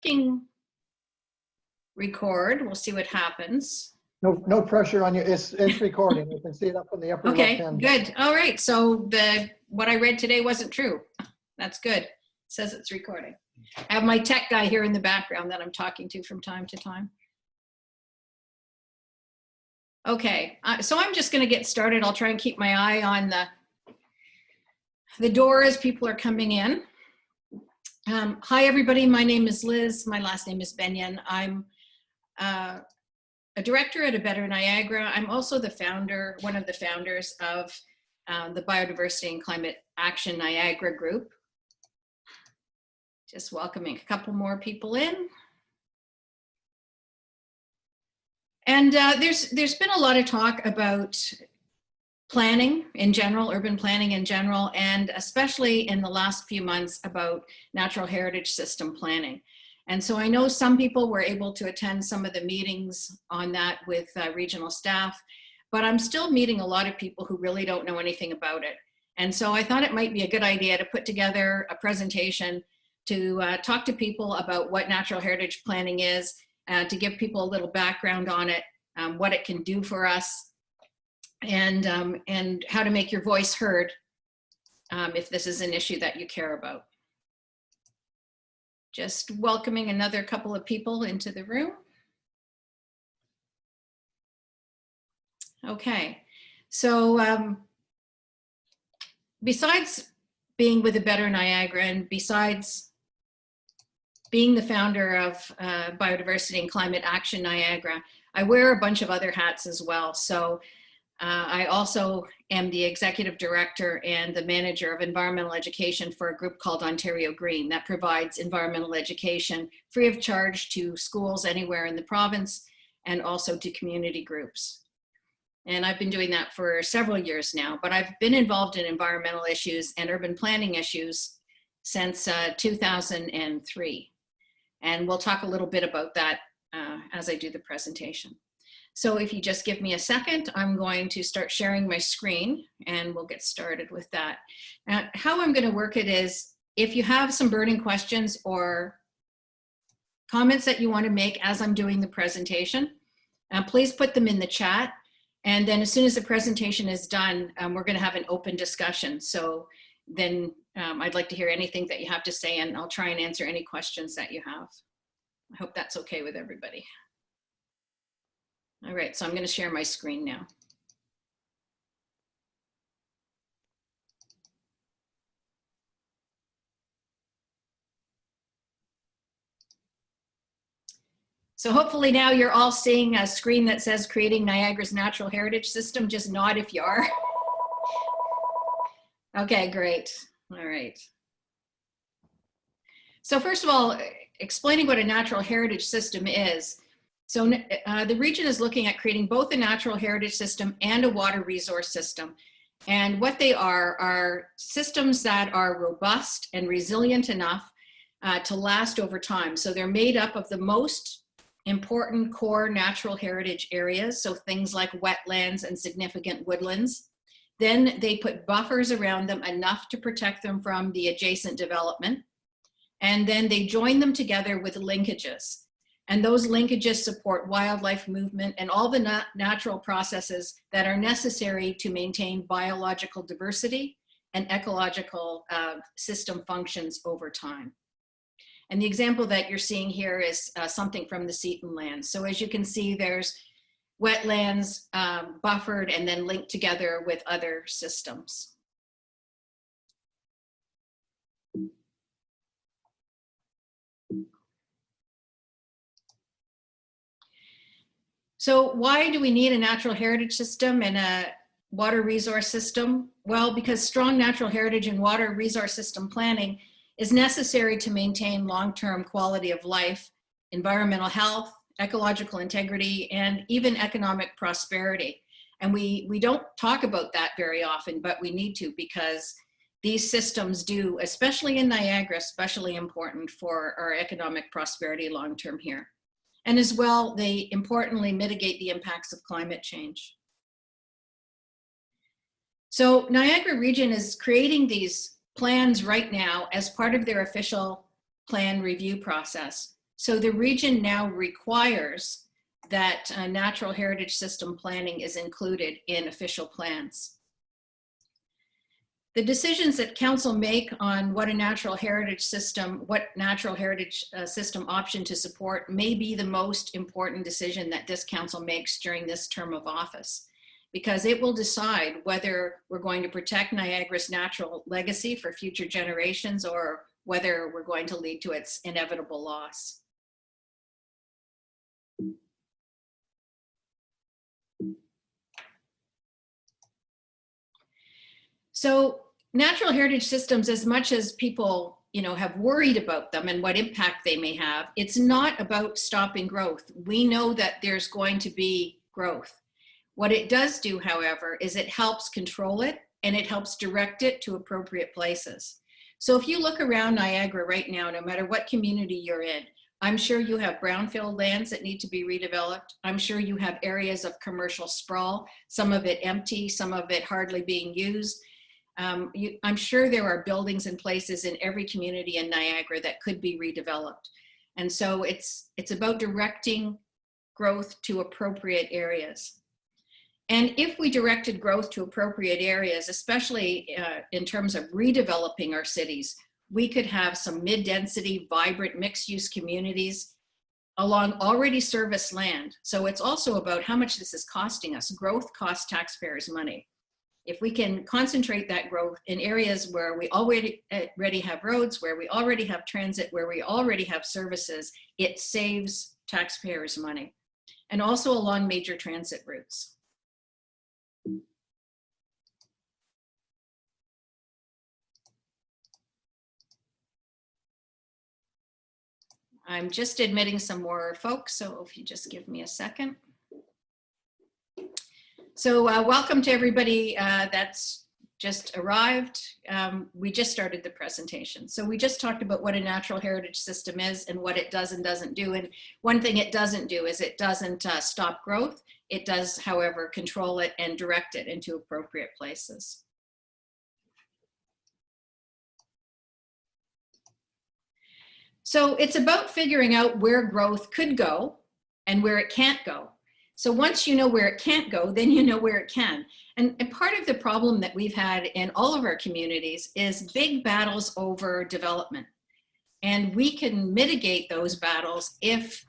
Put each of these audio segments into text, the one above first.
Clicking record. We'll see what happens. No pressure on you. It's recording. You can see it up in the upper left-hand. Okay, good. All right. So what I read today wasn't true. That's good. It says it's recording. I have my tech guy here in the background that I'm talking to from time to time. Okay, so I'm just going to get started. I'll try and keep my eye on the door as people are coming in. Hi, everybody. My name is Liz. My last name is Benyon. I'm a director at A Better Niagara. I'm also the founder, one of the founders of the Biodiversity and Climate Action Niagara group. Just welcoming a couple more people in. And there's been a lot of talk about planning in general, urban planning in general, and especially in the last few months about natural heritage system planning. And so I know some people were able to attend some of the meetings on that with regional staff, but I'm still meeting a lot of people who really don't know anything about it. And so I thought it might be a good idea to put together a presentation to talk to people about what natural heritage planning is, to give people a little background on it, what it can do for us, and how to make your voice heard if this is an issue that you care about. Just welcoming another couple of people into the room. Okay, so besides being with A Better Niagara and besides being the founder of Biodiversity and Climate Action Niagara, I wear a bunch of other hats as well. So I also am the executive director and the manager of environmental education for a group called Ontario Green that provides environmental education free of charge to schools anywhere in the province and also to community groups. And I've been doing that for several years now, but I've been involved in environmental issues and urban planning issues since 2003. And we'll talk a little bit about that as I do the presentation. So if you just give me a second, I'm going to start sharing my screen and we'll get started with that. How I'm going to work it is, if you have some burning questions or comments that you want to make as I'm doing the presentation, please put them in the chat. And then as soon as the presentation is done, we're going to have an open discussion. So then I'd like to hear anything that you have to say, and I'll try and answer any questions that you have. I hope that's okay with everybody. All right, so I'm going to share my screen now. So hopefully now you're all seeing a screen that says Creating Niagara's Natural Heritage System. Just nod if you are. Okay, great. All right. So first of all, explaining what a natural heritage system is. So the region is looking at creating both a natural heritage system and a water resource system. And what they are systems that are robust and resilient enough to last over time. So they're made up of the most important core natural heritage areas. So things like wetlands and significant woodlands. Then they put buffers around them enough to protect them from the adjacent development. And then they join them together with linkages. And those linkages support wildlife movement and all the natural processes that are necessary to maintain biological diversity and ecological system functions over time. And the example that you're seeing here is something from the Seton lands. So as you can see, there's wetlands buffered and then linked together with other systems. So why do we need a natural heritage system and a water resource system? Well, because strong natural heritage and water resource system planning is necessary to maintain long-term quality of life, environmental health, ecological integrity, and even economic prosperity. And we don't talk about that very often, but we need to, because these systems do, especially in Niagara, especially important for our economic prosperity long-term here. And as well, they importantly mitigate the impacts of climate change. So Niagara Region is creating these plans right now as part of their official plan review process. So the region now requires that natural heritage system planning is included in official plans. The decisions that council make on what a natural heritage system, system option to support may be the most important decision that this council makes during this term of office, because it will decide whether we're going to protect Niagara's natural legacy for future generations or whether we're going to lead to its inevitable loss. So natural heritage systems, as much as people have worried about them and what impact they may have, it's not about stopping growth. We know that there's going to be growth. What it does do, however, is it helps control it and it helps direct it to appropriate places. So if you look around Niagara right now, no matter what community you're in, I'm sure you have brownfield lands that need to be redeveloped. I'm sure you have areas of commercial sprawl, some of it empty, some of it hardly being used. I'm sure there are buildings and places in every community in Niagara that could be redeveloped. And so it's about directing growth to appropriate areas. And if we directed growth to appropriate areas, especially in terms of redeveloping our cities, we could have some mid-density, vibrant, mixed-use communities along already serviced land. So it's also about how much this is costing us. Growth costs taxpayers money. If we can concentrate that growth in areas where we already have roads, where we already have transit, where we already have services, it saves taxpayers money. And also along major transit routes. I'm just admitting some more folks, so if you just give me a second. So welcome to everybody that's just arrived. We just started the presentation. So we just talked about what a natural heritage system is and what it does and doesn't do. And one thing it doesn't do is it doesn't stop growth. It does, however, control it and direct it into appropriate places. So it's about figuring out where growth could go and where it can't go. So once you know where it can't go, then you know where it can. And part of the problem that we've had in all of our communities is big battles over development. And we can mitigate those battles if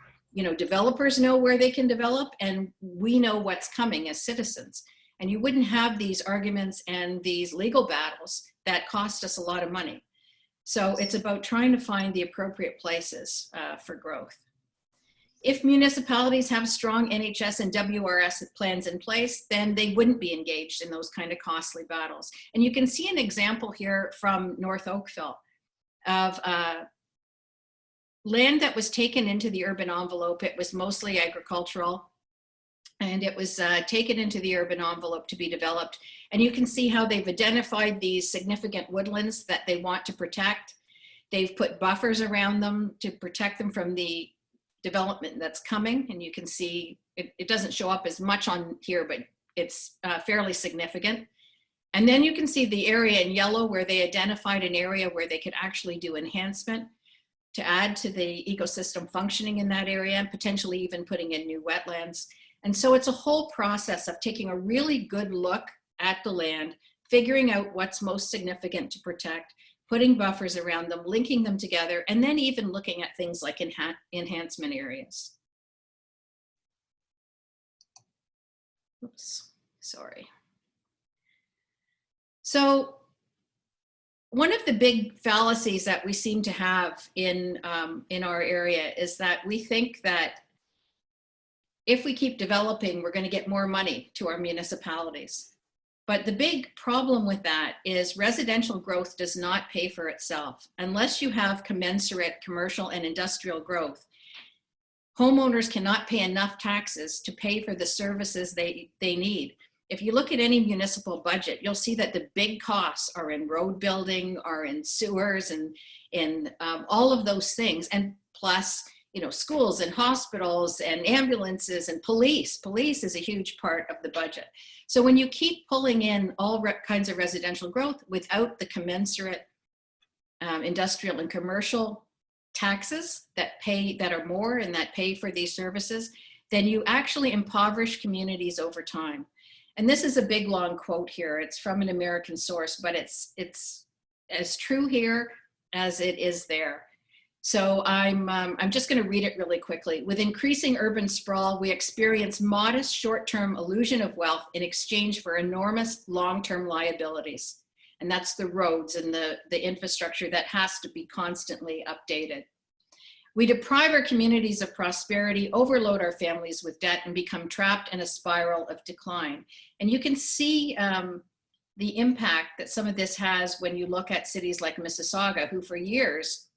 developers know where they can develop and we know what's coming as citizens. And you wouldn't have these arguments and these legal battles that cost us a lot of money. So it's about trying to find the appropriate places for growth. If municipalities have strong NHS and WRS plans in place, then they wouldn't be engaged in those kind of costly battles. And you can see an example here from North Oakville of land that was taken into the urban envelope. It was mostly agricultural, and it was taken into the urban envelope to be developed. And you can see how they've identified these significant woodlands that they want to protect. They've put buffers around them to protect them from the development that's coming. And you can see it doesn't show up as much on here, but it's fairly significant. And then you can see the area in yellow where they identified an area where they could actually do enhancement to add to the ecosystem functioning in that area, and potentially even putting in new wetlands. And so it's a whole process of taking a really good look at the land, figuring out what's most significant to protect, putting buffers around them, linking them together, and then even looking at things like enhancement areas. Oops, sorry. So one of the big fallacies that we seem to have in our area is that we think that if we keep developing, we're going to get more money to our municipalities. But the big problem with that is residential growth does not pay for itself. Unless you have commensurate commercial and industrial growth, homeowners cannot pay enough taxes to pay for the services they need. If you look at any municipal budget, you'll see that the big costs are in road building, are in sewers, and in all of those things. And plus, schools and hospitals and ambulances and police. Police is a huge part of the budget. So when you keep pulling in all kinds of residential growth without the commensurate industrial and commercial taxes that are more and that pay for these services, then you actually impoverish communities over time. And this is a big long quote here. It's from an American source, but it's as true here as it is there. So I'm just going to read it really quickly. With increasing urban sprawl, we experience modest short-term illusion of wealth in exchange for enormous long-term liabilities. And that's the roads and the infrastructure that has to be constantly updated. We deprive our communities of prosperity, overload our families with debt, and become trapped in a spiral of decline. And you can see the impact that some of this has when you look at cities like Mississauga, who for years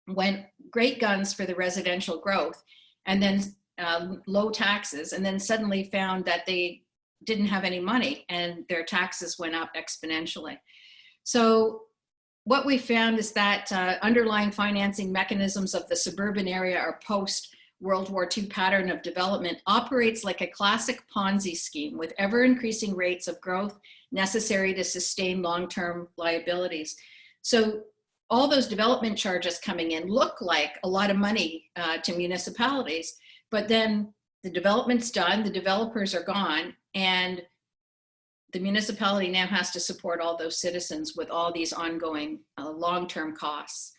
went great guns for the residential growth and then low taxes, and then suddenly found that they didn't have any money and their taxes went up exponentially. So what we found is that underlying financing mechanisms of the suburban area or post-World War II pattern of development operates like a classic Ponzi scheme with ever-increasing rates of growth necessary to sustain long-term liabilities. So all those development charges coming in look like a lot of money to municipalities, but then the development's done, the developers are gone, and the municipality now has to support all those citizens with all these ongoing long-term costs.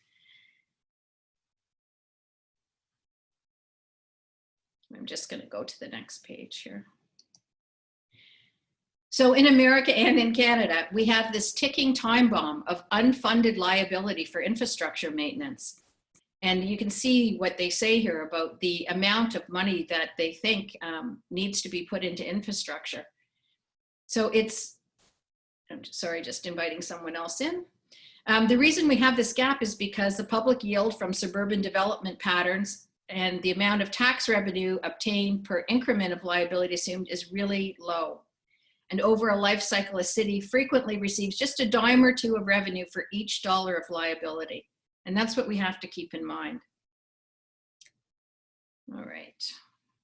I'm just going to go to the next page here. So in America and in Canada, we have this ticking time bomb of unfunded liability for infrastructure maintenance. And you can see what they say here about the amount of money that they think needs to be put into infrastructure. So I'm sorry, just inviting someone else in. The reason we have this gap is because the public yield from suburban development patterns and the amount of tax revenue obtained per increment of liability assumed is really low. And over a life cycle, a city frequently receives just a dime or two of revenue for each dollar of liability. And that's what we have to keep in mind. All right.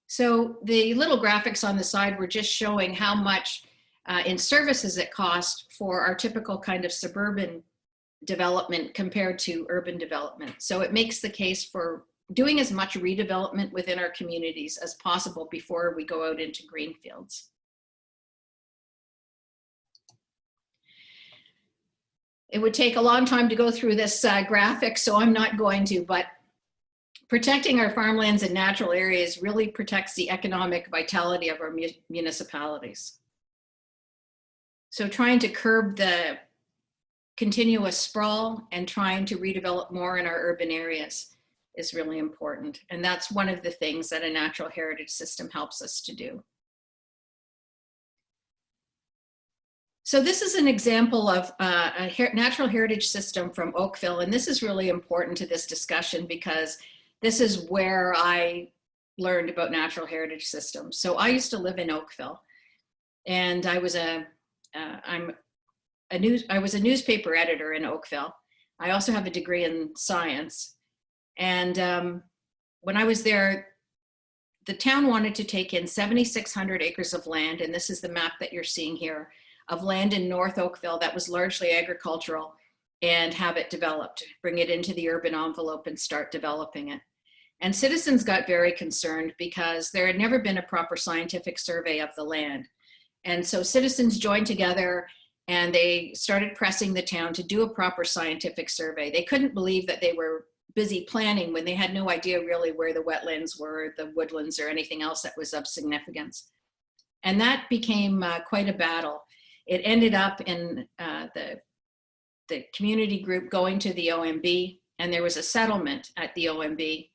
So the little graphics on the side were just showing how much in services it costs for our typical kind of suburban development compared to urban development. So it makes the case for doing as much redevelopment within our communities as possible before we go out into greenfields. It would take a long time to go through this graphic, so I'm not going to, but protecting our farmlands and natural areas really protects the economic vitality of our municipalities. So trying to curb the continuous sprawl and trying to redevelop more in our urban areas is really important. And that's one of the things that a natural heritage system helps us to do. So this is an example of a natural heritage system from Oakville. And this is really important to this discussion because this is where I learned about natural heritage systems. So I used to live in Oakville, and I was a newspaper editor in Oakville. I also have a degree in science. And when I was there, the town wanted to take in 7,600 acres of land, and this is the map that you're seeing here, of land in North Oakville that was largely agricultural, and have it developed, bring it into the urban envelope and start developing it. And citizens got very concerned because there had never been a proper scientific survey of the land. And so citizens joined together and they started pressing the town to do a proper scientific survey. They couldn't believe that they were busy planning when they had no idea really where the wetlands were, the woodlands, or anything else that was of significance. And that became quite a battle. It ended up in the community group going to the OMB, and there was a settlement at the OMB.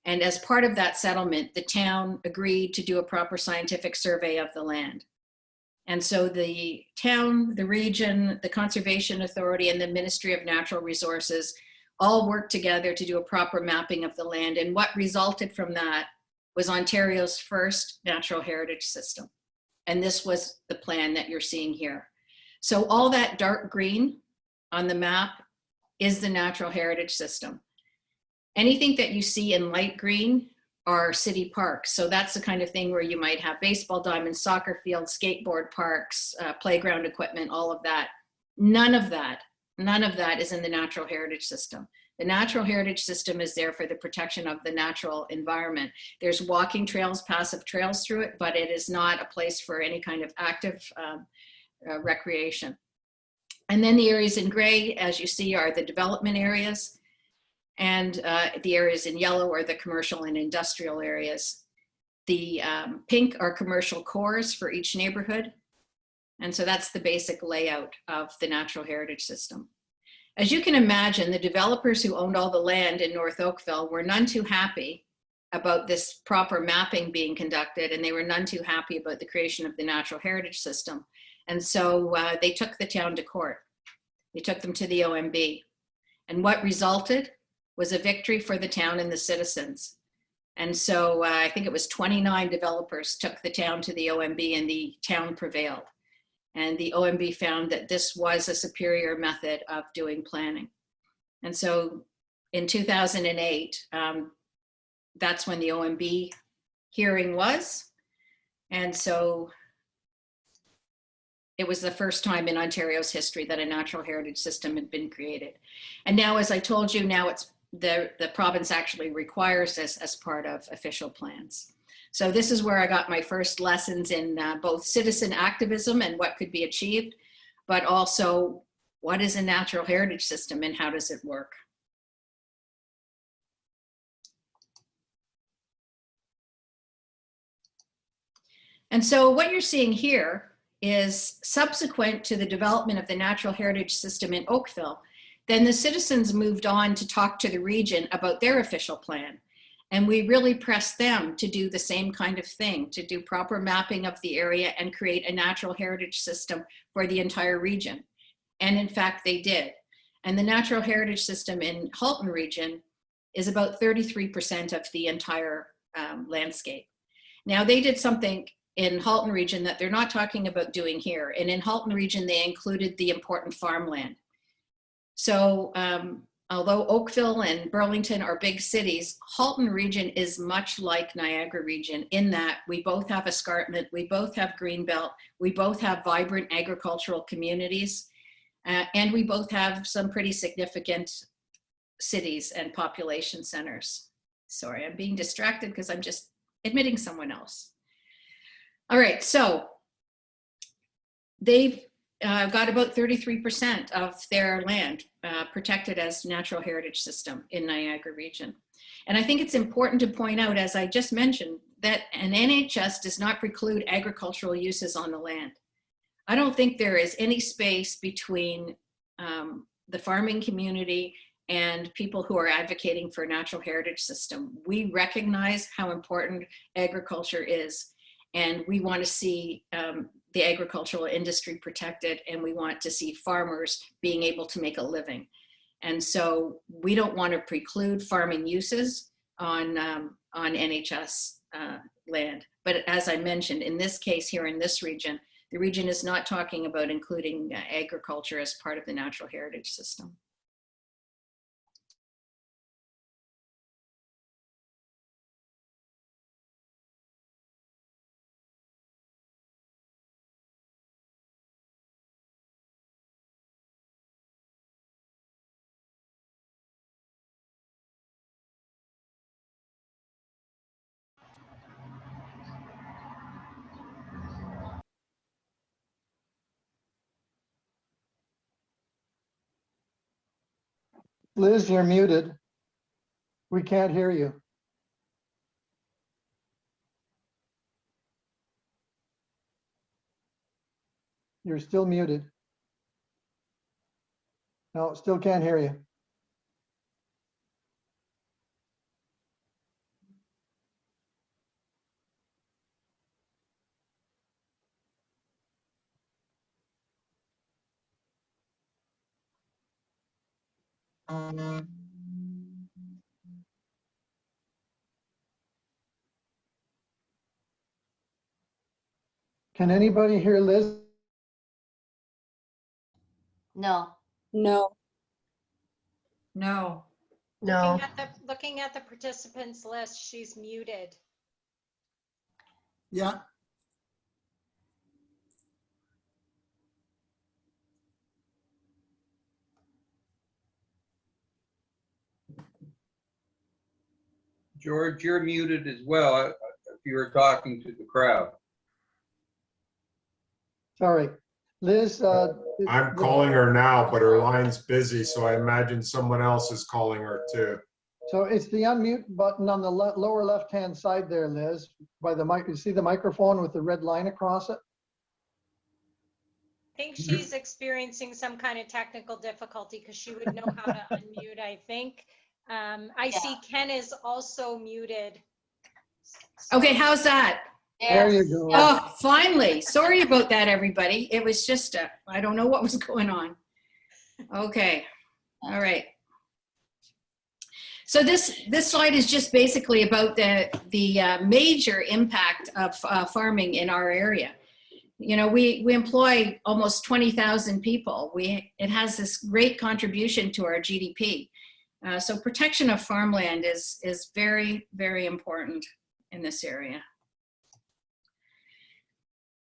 And as part of that settlement, the town agreed to do a proper scientific survey of the land. And so the town, the region, the Conservation Authority, and the Ministry of Natural Resources all worked together to do a proper mapping of the land. And what resulted from that was Ontario's first natural heritage system. And this was the plan that you're seeing here. So all that dark green on the map is the natural heritage system. Anything that you see in light green are city parks. So that's the kind of thing where you might have baseball diamonds, soccer fields, skateboard parks, playground equipment, all of that. None of that is in the natural heritage system. The natural heritage system is there for the protection of the natural environment. There's walking trails, passive trails through it, but it is not a place for any kind of active recreation. And then the areas in gray, as you see, are the development areas. And the areas in yellow are the commercial and industrial areas. The pink are commercial cores for each neighborhood. And so that's the basic layout of the natural heritage system. As you can imagine, the developers who owned all the land in North Oakville were none too happy about this proper mapping being conducted, and they were none too happy about the creation of the natural heritage system. And so they took the town to court. They took them to the OMB. And what resulted was a victory for the town and the citizens. And so I think it was 29 developers took the town to the OMB, and the town prevailed. And the OMB found that this was a superior method of doing planning. And so in 2008, that's when the OMB hearing was. And so it was the first time in Ontario's history that a natural heritage system had been created. And now, as I told you, now it's the province actually requires this as part of official plans. So this is where I got my first lessons in both citizen activism and what could be achieved, but also what is a natural heritage system and how does it work? And so what you're seeing here is subsequent to the development of the natural heritage system in Oakville, then the citizens moved on to talk to the region about their official plan. And we really pressed them to do the same kind of thing, to do proper mapping of the area and create a natural heritage system for the entire region. And in fact, they did. And the natural heritage system in Halton region is about 33% of the entire landscape. Now, they did something in Halton region that they're not talking about doing here. And in Halton region, they included the important farmland. So although Oakville and Burlington are big cities, Halton region is much like Niagara region in that we both have escarpment, we both have greenbelt, we both have vibrant agricultural communities, and we both have some pretty significant cities and population centers. Sorry, I'm being distracted because I'm just admitting someone else. All right, so they've got about 33% of their land protected as natural heritage system in Niagara region. And I think it's important to point out, as I just mentioned, that an NHS does not preclude agricultural uses on the land. I don't think there is any space between the farming community and people who are advocating for a natural heritage system. We recognize how important agriculture is, and we want to see the agricultural industry protected, and we want to see farmers being able to make a living. And so we don't want to preclude farming uses on NHS land. But as I mentioned, in this case here in this region, the region is not talking about including agriculture as part of the natural heritage system. Liz, you're muted. We can't hear you. You're still muted. No, still can't hear you. Can anybody hear Liz? No. No. No. No. Looking at the participants list, she's muted. Yeah. George, you're muted as well if you were talking to the crowd. Sorry. Liz, I'm calling her now, but her line's busy, so I imagine someone else is calling her too. so it's the unmute button on the lower left-hand side there, Liz, by the mic. You see the microphone with the red line across it? I think she's experiencing some kind of technical difficulty because she would know how to unmute, I think. I see Ken is also muted. Okay, how's that? There you go. Oh, finally. Sorry about that, everybody. It was just, I don't know what was going on. Okay, all right. So this slide is just basically about the major impact of farming in our area. You know, we employ almost 20,000 people. It has this great contribution to our GDP. So protection of farmland is very, very important in this area.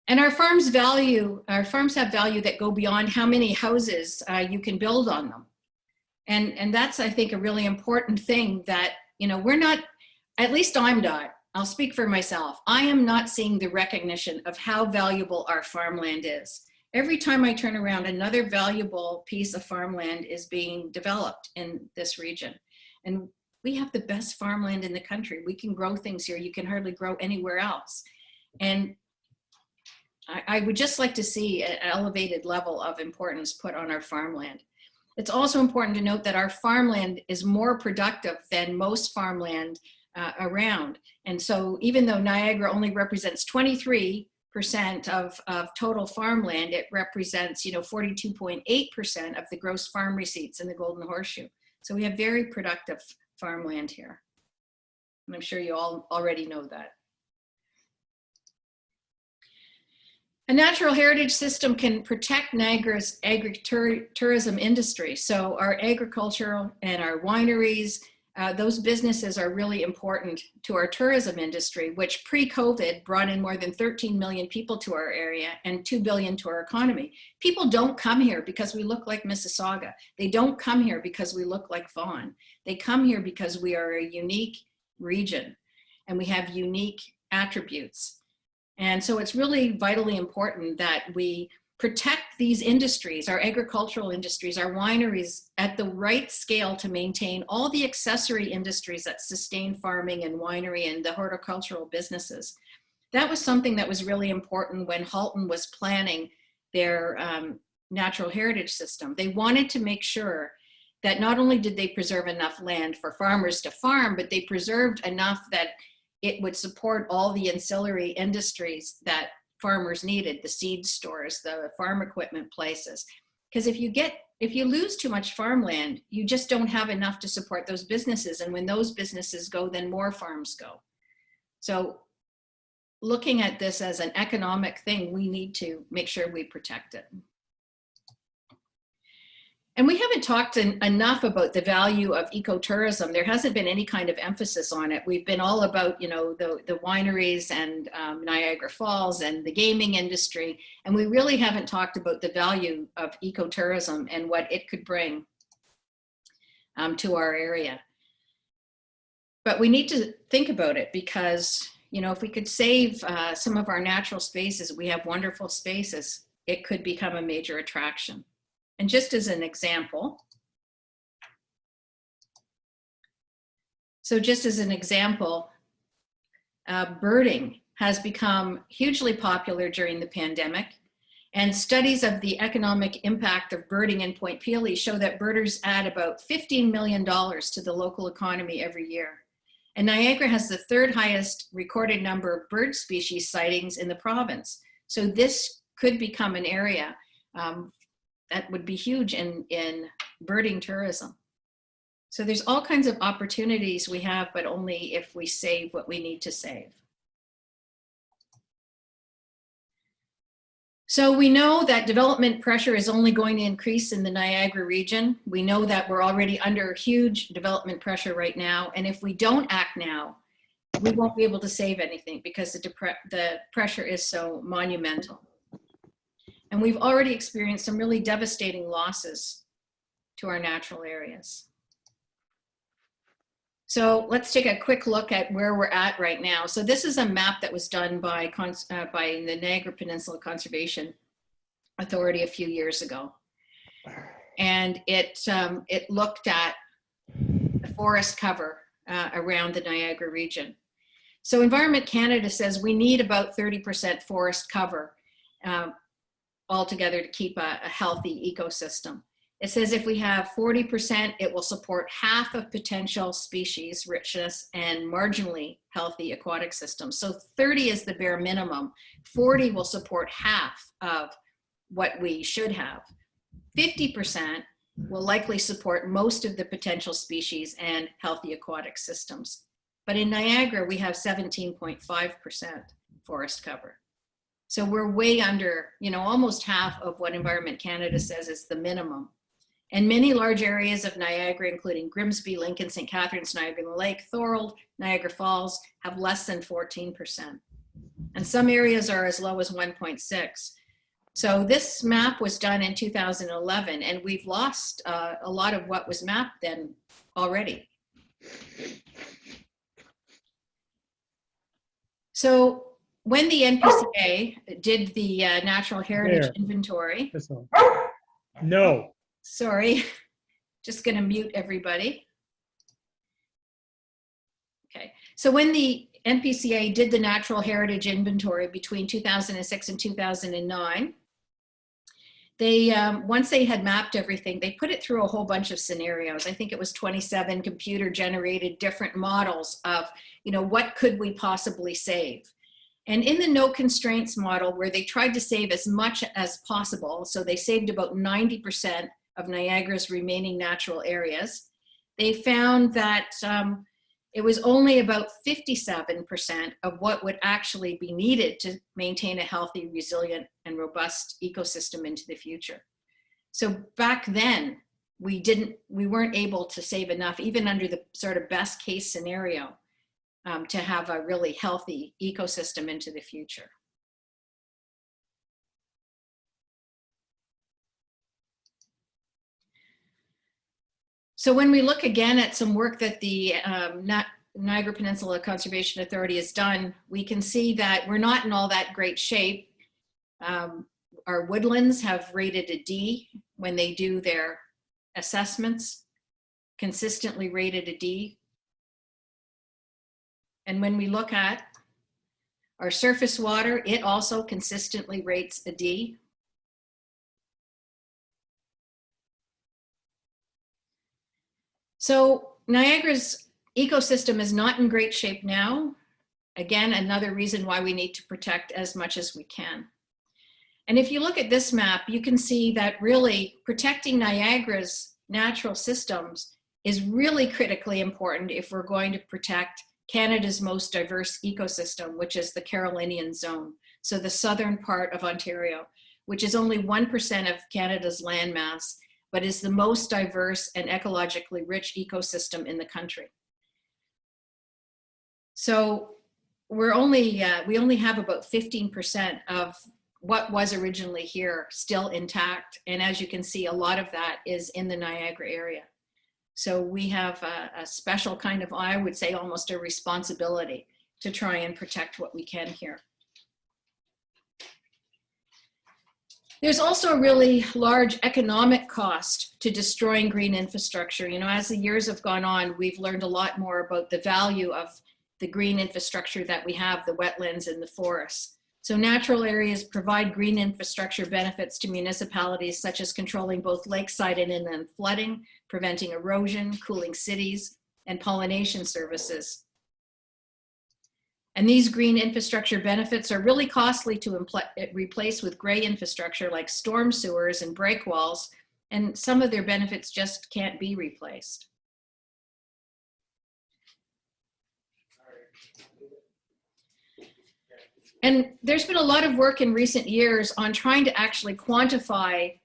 And our farms have value that go beyond how many houses you can build on them. And that's, I think, a really important thing that, you know, we're not, at least I'm not, I'll speak for myself. I am not seeing the recognition of how valuable our farmland is. Every time I turn around, another valuable piece of farmland is being developed in this region. And we have the best farmland in the country. We can grow things here you can hardly grow anywhere else. And I would just like to see an elevated level of importance put on our farmland. It's also important to note that our farmland is more productive than most farmland around. And so even though Niagara only represents 23% of total farmland, it represents, you know, 42.8% of the gross farm receipts in the Golden Horseshoe. So we have very productive farmland here. And I'm sure you all already know that. A natural heritage system can protect Niagara's agritourism industry. So our agricultural and our wineries, those businesses are really important to our tourism industry, which pre-COVID brought in more than 13 million people to our area and 2 billion to our economy. People don't come here because we look like Mississauga. They don't come here because we look like Vaughan. They come here because we are a unique region and we have unique attributes. And so it's really vitally important that we protect these industries, our agricultural industries, our wineries at the right scale to maintain all the accessory industries that sustain farming and winery and the horticultural businesses. That was something that was really important when Halton was planning their natural heritage system. They wanted to make sure that not only did they preserve enough land for farmers to farm, but they preserved enough that it would support all the ancillary industries that farmers needed, the seed stores, the farm equipment places. Because if you lose too much farmland, you just don't have enough to support those businesses. And when those businesses go, then more farms go. So looking at this as an economic thing, we need to make sure we protect it. And we haven't talked enough about the value of ecotourism. There hasn't been any kind of emphasis on it. We've been all about, you know, the wineries and Niagara Falls and the gaming industry. And we really haven't talked about the value of ecotourism and what it could bring to our area. But we need to think about it because, you know, if we could save some of our natural spaces, we have wonderful spaces, it could become a major attraction. And just as an example, birding has become hugely popular during the pandemic, and studies of the economic impact of birding in Point Pelee show that birders add about $15 million to the local economy every year. And Niagara has the third highest recorded number of bird species sightings in the province. So this could become an area that would be huge in birding tourism. So there's all kinds of opportunities we have, but only if we save what we need to save. So we know that development pressure is only going to increase in the Niagara region. We know that we're already under huge development pressure right now. And if we don't act now, we won't be able to save anything because the pressure is so monumental. And we've already experienced some really devastating losses to our natural areas. So let's take a quick look at where we're at right now. So this is a map that was done by the Niagara Peninsula Conservation Authority a few years ago. And it looked at the forest cover around the Niagara region. So Environment Canada says we need about 30% forest cover altogether to keep a healthy ecosystem. It says if we have 40%, it will support half of potential species richness and marginally healthy aquatic systems. So 30 is the bare minimum. 40 will support half of what we should have. 50% will likely support most of the potential species and healthy aquatic systems. But in Niagara, we have 17.5% forest cover. So we're way under, almost half of what Environment Canada says is the minimum. And many large areas of Niagara, including Grimsby, Lincoln, St. Catharines, Niagara-on-the-Lake, Thorold, Niagara Falls, have less than 14%. And some areas are as low as 1.6. So this map was done in 2011, and we've lost a lot of what was mapped then already. So when the NPCA did the Natural Heritage Inventory, No. sorry, just gonna mute everybody. Okay, so when the NPCA did the Natural Heritage Inventory between 2006 and 2009, they, once they had mapped everything, they put it through a whole bunch of scenarios. I think it was 27 computer generated different models of, what could we possibly save? And in the no constraints model, where they tried to save as much as possible, so they saved about 90% of Niagara's remaining natural areas, they found that it was only about 57% of what would actually be needed to maintain a healthy, resilient, and robust ecosystem into the future. So back then, we weren't able to save enough, even under the sort of best case scenario, to have a really healthy ecosystem into the future. So when we look again at some work that the Niagara Peninsula Conservation Authority has done, we can see that we're not in all that great shape. Our woodlands have rated a D when they do their assessments, consistently rated a D. And when we look at our surface water, it also consistently rates a D. So Niagara's ecosystem is not in great shape now. Again, another reason why we need to protect as much as we can. And if you look at this map, you can see that really protecting Niagara's natural systems is really critically important if we're going to protect Canada's most diverse ecosystem, which is the Carolinian zone. So the southern part of Ontario, which is only 1% of Canada's landmass, but is the most diverse and ecologically rich ecosystem in the country. So we only have about 15% of what was originally here still intact. And as you can see, a lot of that is in the Niagara area. So we have a special kind of, I would say almost a responsibility to try and protect what we can here. There's also a really large economic cost to destroying green infrastructure. As the years have gone on, we've learned a lot more about the value of the green infrastructure that we have, the wetlands and the forests. So natural areas provide green infrastructure benefits to municipalities, such as controlling both lakeside and inland flooding, preventing erosion, cooling cities, and pollination services. And these green infrastructure benefits are really costly to replace with gray infrastructure like storm sewers and breakwalls, and some of their benefits just can't be replaced. And there's been a lot of work in recent years on trying to actually quantify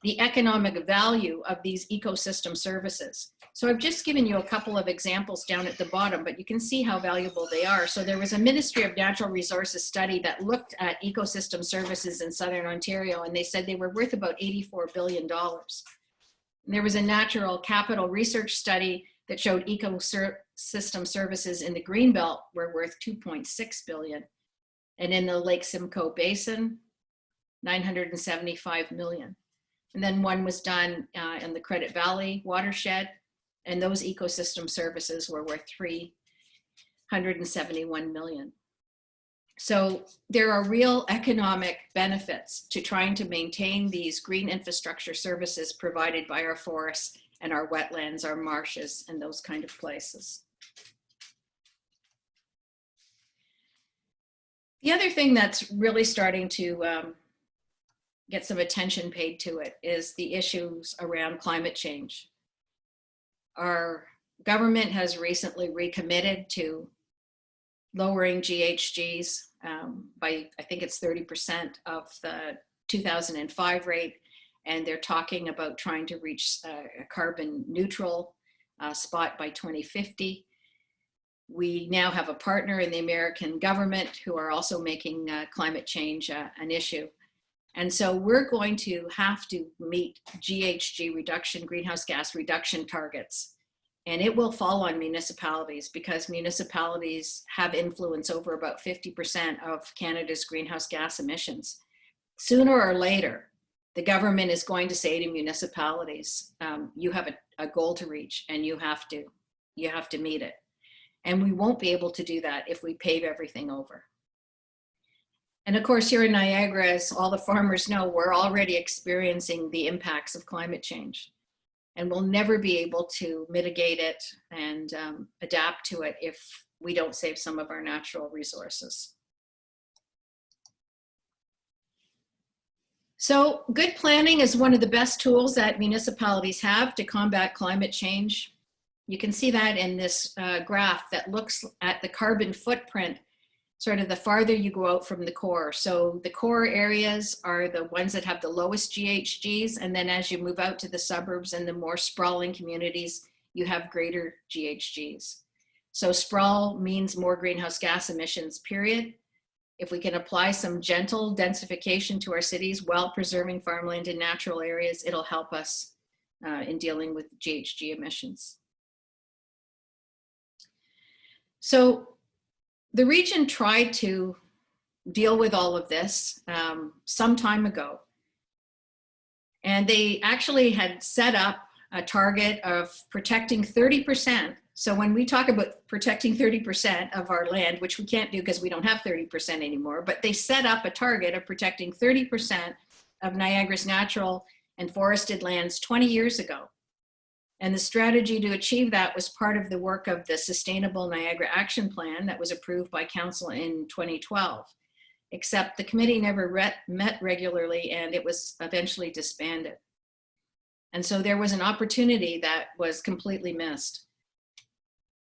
the economic value of these ecosystem services. So I've just given you a couple of examples down at the bottom, but you can see how valuable they are. So there was a Ministry of Natural Resources study that looked at ecosystem services in Southern Ontario, and they said they were worth about $84 billion. And there was a Natural Capital Research study that showed ecosystem services in the Greenbelt were worth 2.6 billion. And in the Lake Simcoe Basin, 975 million. And then one was done in the Credit Valley watershed, and those ecosystem services were worth 371 million. So there are real economic benefits to trying to maintain these green infrastructure services provided by our forests and our wetlands, our marshes, and those kind of places. The other thing that's really starting to get some attention paid to it is the issues around climate change. Our government has recently recommitted to lowering GHGs by, I think it's 30% of the 2005 rate. And they're talking about trying to reach a carbon neutral spot by 2050. We now have a partner in the American government who are also making climate change an issue. And so we're going to have to meet GHG reduction, greenhouse gas reduction targets. And it will fall on municipalities because municipalities have influence over about 50% of Canada's greenhouse gas emissions. Sooner or later, the government is going to say to municipalities, you have a goal to reach and you have to meet it. And we won't be able to do that if we pave everything over. And of course, here in Niagara, as all the farmers know, we're already experiencing the impacts of climate change. And we'll never be able to mitigate it and adapt to it if we don't save some of our natural resources. So good planning is one of the best tools that municipalities have to combat climate change. You can see that in this graph that looks at the carbon footprint sort of the farther you go out from the core. So the core areas are the ones that have the lowest GHGs. And then as you move out to the suburbs and the more sprawling communities, you have greater GHGs. So sprawl means more greenhouse gas emissions, period. If we can apply some gentle densification to our cities while preserving farmland and natural areas, it'll help us in dealing with GHG emissions. So the region tried to deal with all of this some time ago. And they actually had set up a target of protecting 30%. So when we talk about protecting 30% of our land, which we can't do because we don't have 30% anymore, but they set up a target of protecting 30% of Niagara's natural and forested lands 20 years ago. And the strategy to achieve that was part of the work of the Sustainable Niagara Action Plan that was approved by Council in 2012, except the committee never met regularly and it was eventually disbanded. And so there was an opportunity that was completely missed.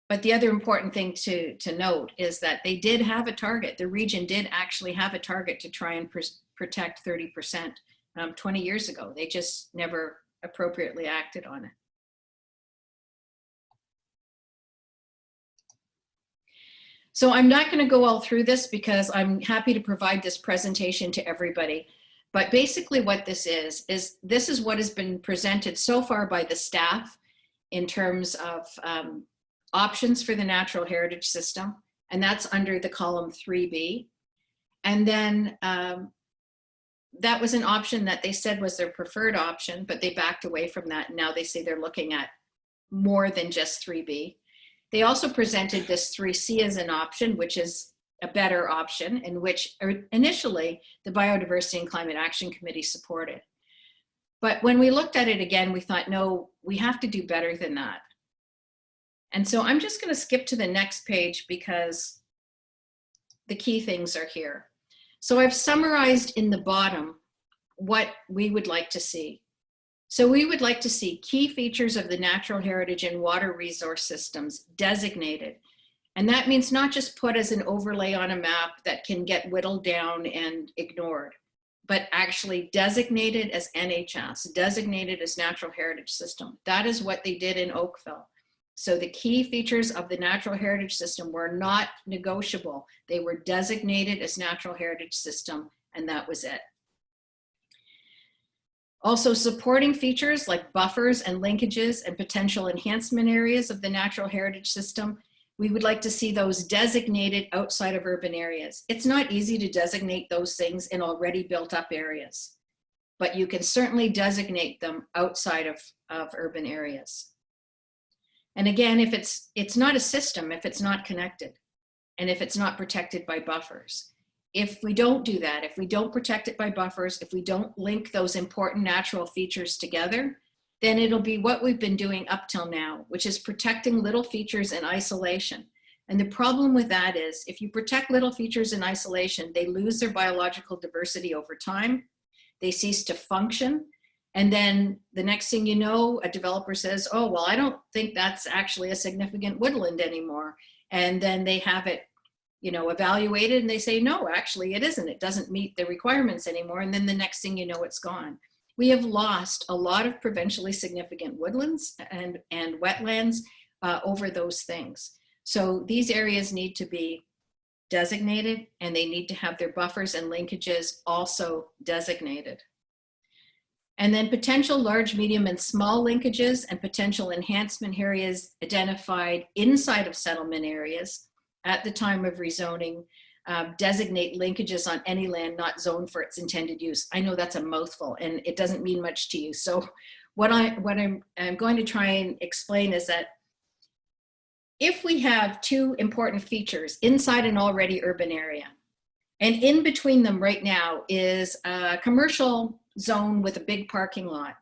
But the other important thing to note is that they did have a target. The region did actually have a target to try and protect 30% 20 years ago. They just never appropriately acted on it. So I'm not going to go all through this because I'm happy to provide this presentation to everybody. But basically what this is this is what has been presented so far by the staff in terms of options for the natural heritage system. And that's under the column 3B. And then that was an option that they said was their preferred option, but they backed away from that. And now they say they're looking at more than just 3B. They also presented this 3C as an option, which is a better option, in which initially the Biodiversity and Climate Action Committee supported. But when we looked at it again, we thought, no, we have to do better than that. And so I'm just going to skip to the next page because the key things are here. So I've summarized in the bottom what we would like to see. So we would like to see key features of the natural heritage and water resource systems designated. And that means not just put as an overlay on a map that can get whittled down and ignored, but actually designated as NHS, designated as natural heritage system. That is what they did in Oakville. So the key features of the natural heritage system were not negotiable. They were designated as natural heritage system, and that was it. Also, supporting features like buffers and linkages and potential enhancement areas of the natural heritage system, we would like to see those designated outside of urban areas. It's not easy to designate those things in already built up areas, but you can certainly designate them outside of urban areas. And again, if it's not a system, if it's not connected, and if it's not protected by buffers. If we don't do that, if we don't protect it by buffers, if we don't link those important natural features together, then it'll be what we've been doing up till now, which is protecting little features in isolation. And the problem with that is if you protect little features in isolation, they lose their biological diversity over time. They cease to function. And then the next thing you know, a developer says, oh, well, I don't think that's actually a significant woodland anymore. And then they have it, you know, evaluated and they say, no, actually it isn't. It doesn't meet the requirements anymore. And then the next thing you know, it's gone. We have lost a lot of provincially significant woodlands and wetlands over those things. So these areas need to be designated and they need to have their buffers and linkages also designated. And then potential large, medium, and small linkages and potential enhancement areas identified inside of settlement areas at the time of rezoning, designate linkages on any land not zoned for its intended use. I know that's a mouthful and it doesn't mean much to you. So what I'm going to try and explain is that if we have two important features inside an already urban area, and in between them right now is a commercial zone with a big parking lot,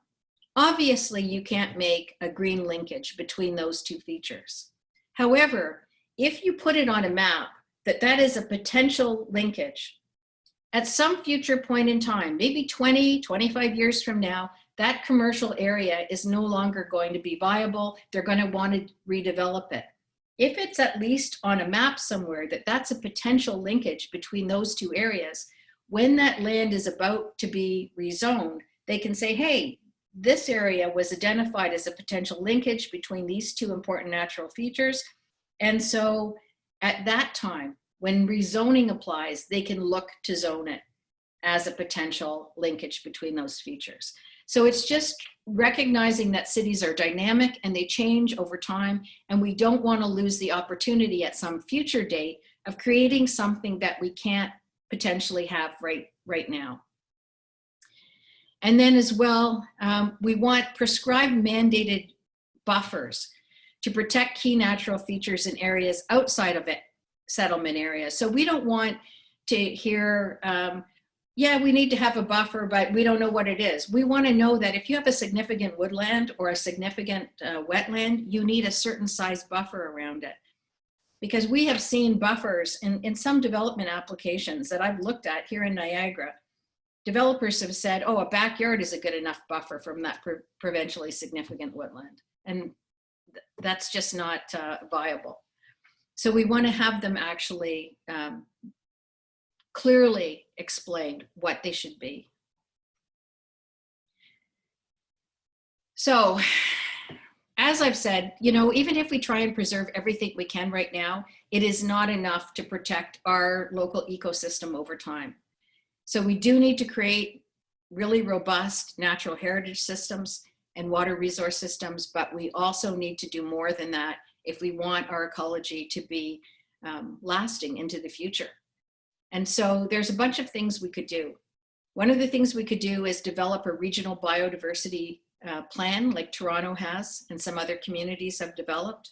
obviously you can't make a green linkage between those two features. However, if you put it on a map that is a potential linkage, at some future point in time, maybe 20, 25 years from now, that commercial area is no longer going to be viable. They're going to want to redevelop it. If it's at least on a map somewhere that's a potential linkage between those two areas, when that land is about to be rezoned, they can say, hey, this area was identified as a potential linkage between these two important natural features. And so at that time, when rezoning applies, they can look to zone it as a potential linkage between those features. So it's just recognizing that cities are dynamic and they change over time, and we don't want to lose the opportunity at some future date of creating something that we can't potentially have right now. And then as well, we want prescribed mandated buffers to protect key natural features in areas outside of it, settlement areas. So we don't want to hear, yeah, we need to have a buffer, but we don't know what it is. We want to know that if you have a significant woodland or a significant wetland, you need a certain size buffer around it. Because we have seen buffers in some development applications that I've looked at here in Niagara. Developers have said, oh, a backyard is a good enough buffer from that provincially significant woodland. And that's just not viable. So we want to have them actually clearly explained what they should be. So, as I've said, you know, even if we try and preserve everything we can right now, it is not enough to protect our local ecosystem over time. So we do need to create really robust natural heritage systems and water resource systems, but we also need to do more than that if we want our ecology to be lasting into the future. And so there's a bunch of things we could do. One of the things we could do is develop a regional biodiversity plan like Toronto has and some other communities have developed.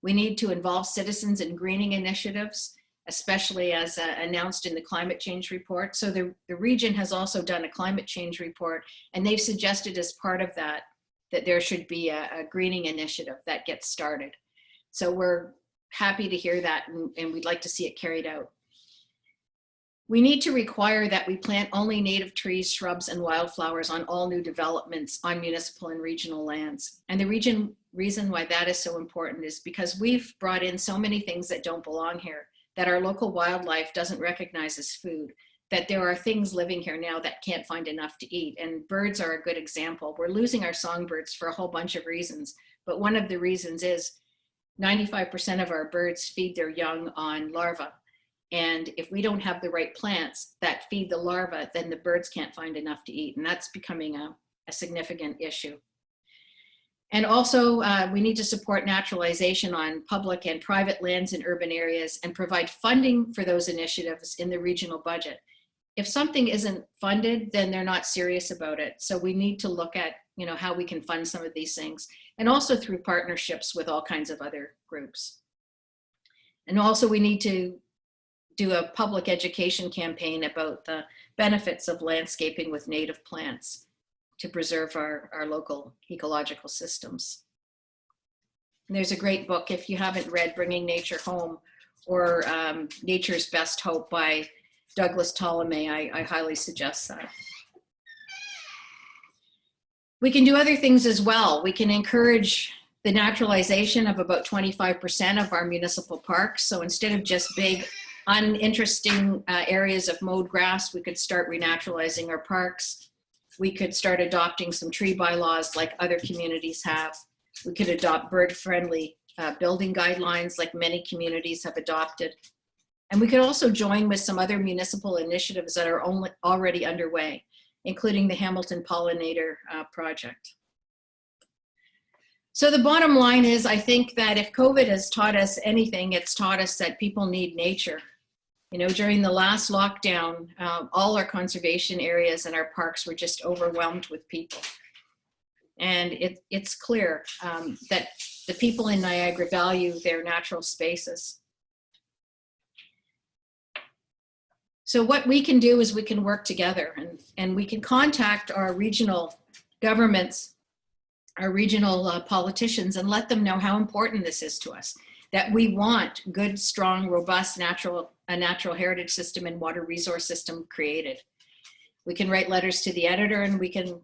We need to involve citizens in greening initiatives, especially as announced in the climate change report. So the region has also done a climate change report, and they've suggested as part of that there should be a greening initiative that gets started. So we're happy to hear that, and we'd like to see it carried out. We need to require that we plant only native trees, shrubs, and wildflowers on all new developments on municipal and regional lands. And the reason why that is so important is because we've brought in so many things that don't belong here, that our local wildlife doesn't recognize as food, that there are things living here now that can't find enough to eat. And birds are a good example. We're losing our songbirds for a whole bunch of reasons, but one of the reasons is 95% of our birds feed their young on larvae. And if we don't have the right plants that feed the larvae, then the birds can't find enough to eat. And that's becoming a significant issue. And also, we need to support naturalization on public and private lands in urban areas and provide funding for those initiatives in the regional budget. If something isn't funded, then they're not serious about it. So we need to look at, you know, how we can fund some of these things, and also through partnerships with all kinds of other groups. And also we need to do a public education campaign about the benefits of landscaping with native plants to preserve our local ecological systems. And there's a great book, if you haven't read Bringing Nature Home, or Nature's Best Hope by Douglas Ptolemy, I highly suggest that. We can do other things as well. We can encourage the naturalization of about 25% of our municipal parks. So instead of just big, uninteresting areas of mowed grass, we could start renaturalizing our parks. We could start adopting some tree bylaws like other communities have. We could adopt bird-friendly building guidelines like many communities have adopted. And we could also join with some other municipal initiatives that are already underway, including the Hamilton Pollinator Project. So the bottom line is, I think that if COVID has taught us anything, it's taught us that people need nature. You know, during the last lockdown, all our conservation areas and our parks were just overwhelmed with people. And it's clear that the people in Niagara value their natural spaces. So what we can do is we can work together, and we can contact our regional governments, our regional politicians, and let them know how important this is to us, that we want good, strong, robust natural heritage system and water resource system created. We can write letters to the editor and we can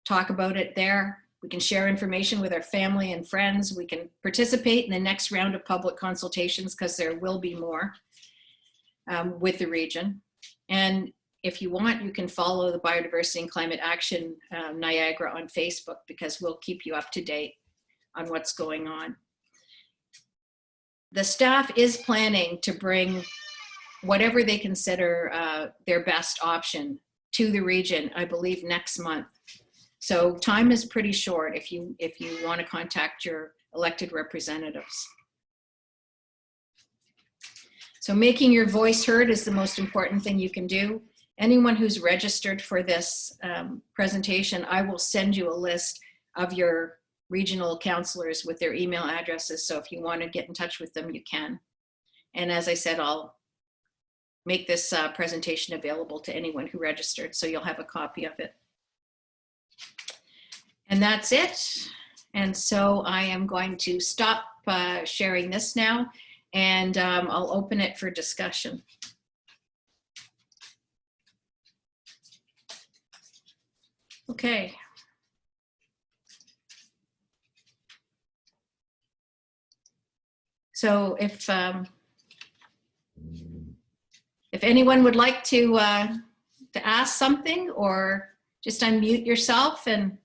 talk about it there. We can share information with our family and friends. We can participate in the next round of public consultations, because there will be more with the region. And if you want, you can follow the Biodiversity and Climate Action Niagara on Facebook, because we'll keep you up to date on what's going on. The staff is planning to bring whatever they consider their best option to the region, I believe next month. So time is pretty short if you want to contact your elected representatives. So making your voice heard is the most important thing you can do. Anyone who's registered for this presentation, I will send you a list of your regional counselors with their email addresses. So if you want to get in touch with them, you can. And as I said, I'll make this presentation available to anyone who registered, so you'll have a copy of it. And that's it. And so I am going to stop sharing this now, and I'll open it for discussion. Okay. So if anyone would like to ask something, or just unmute yourself. And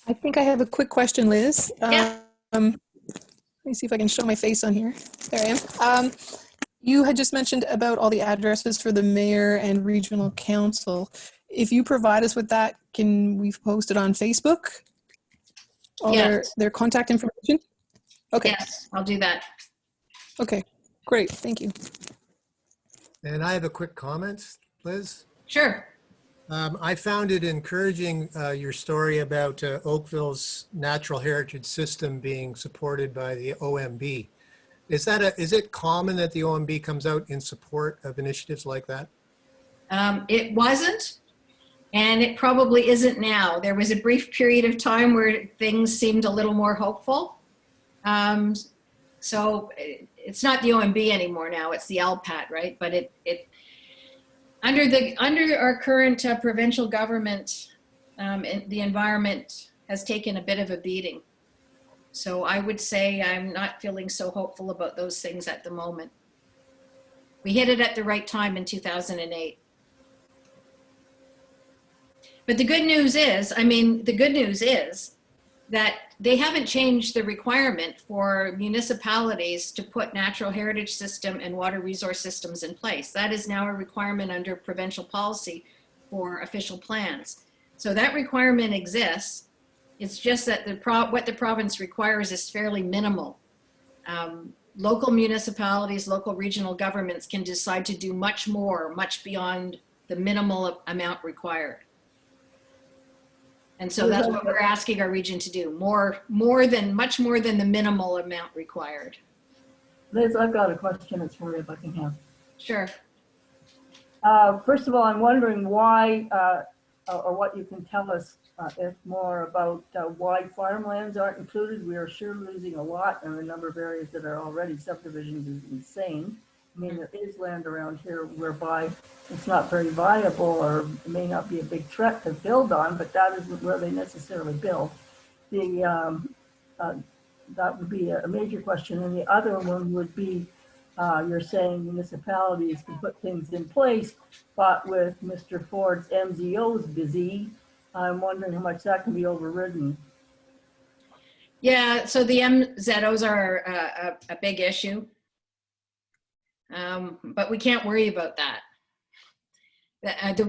I think I have a quick question, Liz. Yeah. Let me see if I can show my face on here. There I am. You had just mentioned about all the addresses for the mayor and regional council. If you provide us with that, can we post it on Facebook? All Yes. their contact information? Okay. Yes, I'll do that. Okay, great, thank you. And I have a quick comment, Liz. Sure. I found it encouraging, your story about Oakville's natural heritage system being supported by the OMB. Is it common that the OMB comes out in support of initiatives like that? It wasn't, and it probably isn't now. There was a brief period of time where things seemed a little more hopeful. So it's not the OMB anymore now, it's the LPAT, right? But under our current provincial government, the environment has taken a bit of a beating. So I would say I'm not feeling so hopeful about those things at the moment. We hit it at the right time in 2008. But the good news is, that they haven't changed the requirement for municipalities to put natural heritage system and water resource systems in place. That is now a requirement under provincial policy for official plans. So that requirement exists. It's just that what the province requires is fairly minimal. Local municipalities, local regional governments can decide to do much more, much beyond the minimal amount required. And so that's what we're asking our region to do, much more than the minimal amount required. Liz, I've got a question. It's for Buckingham. Sure. First of all, I'm wondering why, or what you can tell us if more about why farmlands aren't included. We are sure losing a lot, and the number of areas that are already subdivisions is insane. I mean, there is land around here whereby it's not very viable, or it may not be a big threat to build on, but that isn't where they necessarily build. That would be a major question. And the other one would be, you're saying municipalities can put things in place, but with Mr. Ford's MZOs busy, I'm wondering how much that can be overridden. Yeah, so the MZOs are a big issue. But we can't worry about that.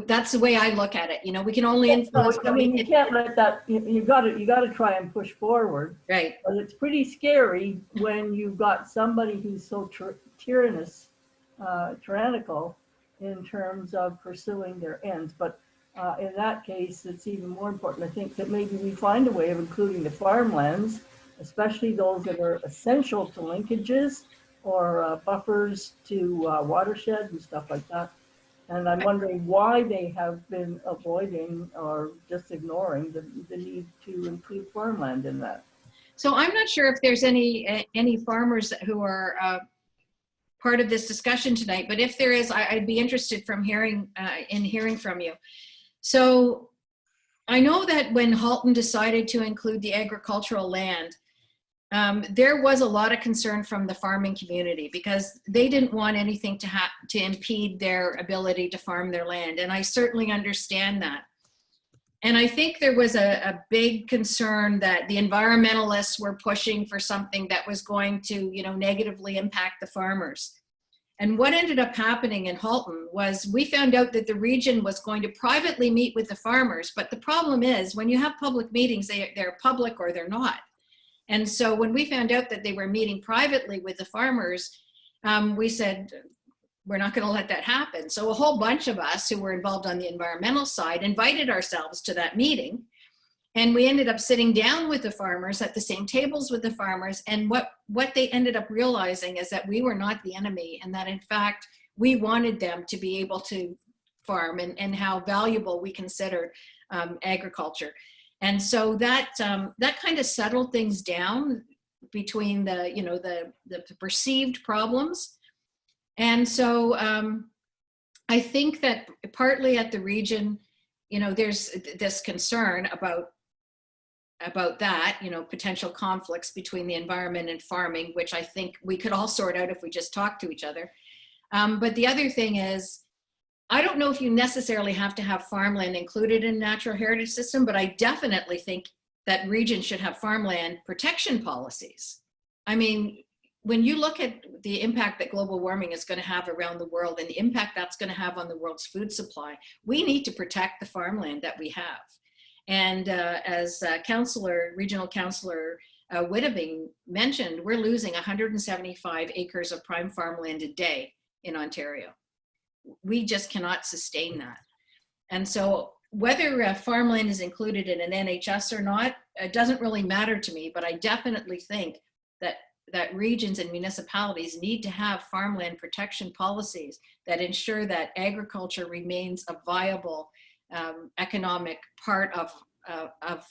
That's the way I look at it. You know, we can only influence. I mean, you can't let that. You got to try and push forward. Right. But it's pretty scary when you've got somebody who's so tyrannical in terms of pursuing their ends. But in that case, it's even more important. I think that maybe we find a way of including the farmlands, especially those that are essential to linkages or buffers to watersheds and stuff like that. And I'm wondering why they have been avoiding or just ignoring the need to include farmland in that. So I'm not sure if there's any farmers who are part of this discussion tonight, but if there is, I'd be interested in hearing from you. So I know that when Halton decided to include the agricultural land, there was a lot of concern from the farming community because they didn't want anything to impede their ability to farm their land. And I certainly understand that. And I think there was a big concern that the environmentalists were pushing for something that was going to, you know, negatively impact the farmers. And what ended up happening in Halton was we found out that the region was going to privately meet with the farmers. But the problem is when you have public meetings, they're public or they're not. And so when we found out that they were meeting privately with the farmers, we said, we're not going to let that happen. So a whole bunch of us who were involved on the environmental side invited ourselves to that meeting. And we ended up sitting down with the farmers at the same tables with the farmers. And what they ended up realizing is that we were not the enemy and that in fact, we wanted them to be able to farm and how valuable we considered agriculture. And so that kind of settled things down between the perceived problems. And so I think that partly at the region, you know, there's this concern about that, you know, potential conflicts between the environment and farming, which I think we could all sort out if we just talk to each other. But the other thing is, I don't know if you necessarily have to have farmland included in natural heritage system, but I definitely think that regions should have farmland protection policies. I mean, when you look at the impact that global warming is going to have around the world and the impact that's going to have on the world's food supply, we need to protect the farmland that we have. And as Regional Councillor Whittabing mentioned, we're losing 175 acres of prime farmland a day in Ontario. We just cannot sustain that. And so whether farmland is included in an NHS or not, it doesn't really matter to me, but I definitely think that regions and municipalities need to have farmland protection policies that ensure that agriculture remains a viable economic part of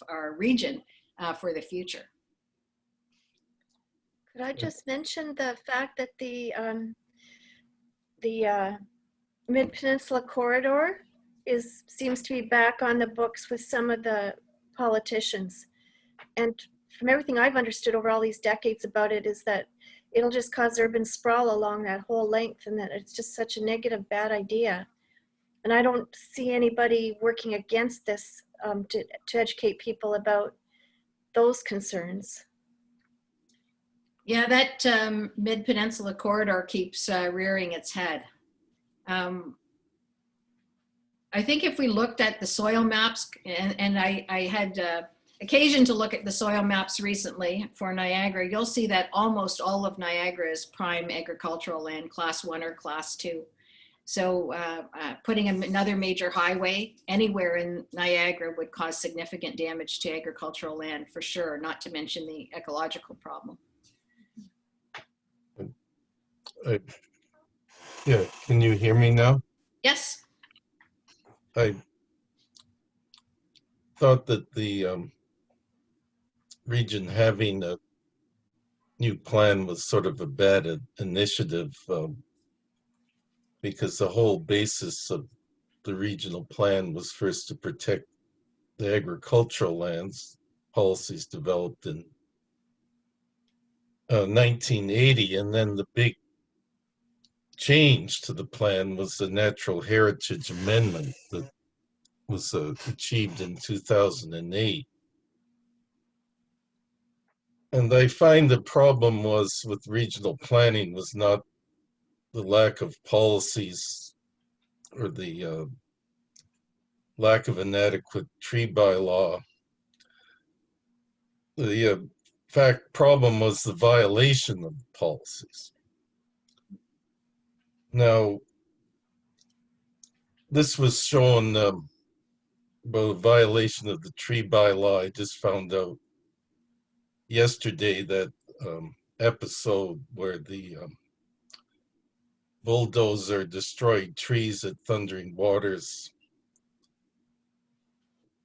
our region for the future. Could I just mention the fact that the Mid-Peninsula Corridor seems to be back on the books with some of the politicians. And from everything I've understood over all these decades about it is that it'll just cause urban sprawl along that whole length and that it's just such a negative, bad idea. And I don't see anybody working against this to educate people about those concerns. Yeah, that Mid-Peninsula Corridor keeps rearing its head. I think if we looked at the soil maps, and I had occasion to look at the soil maps recently for Niagara, you'll see that almost all of Niagara is prime agricultural land, class 1 or class 2. So putting another major highway anywhere in Niagara would cause significant damage to agricultural land for sure, not to mention the ecological problem. Yeah, can you hear me now? Yes. I thought that the region having a new plan was sort of a bad initiative because the whole basis of the regional plan was first to protect the agricultural lands. Policies developed in 1980, and then the big change to the plan was the Natural Heritage Amendment that was achieved in 2008. And I find the problem was with regional planning was not the lack of policies or the lack of an adequate tree bylaw. The problem was the violation of the policies. Now, this was shown about a violation of the tree bylaw. I just found out yesterday that episode where the bulldozer destroyed trees at Thundering Waters.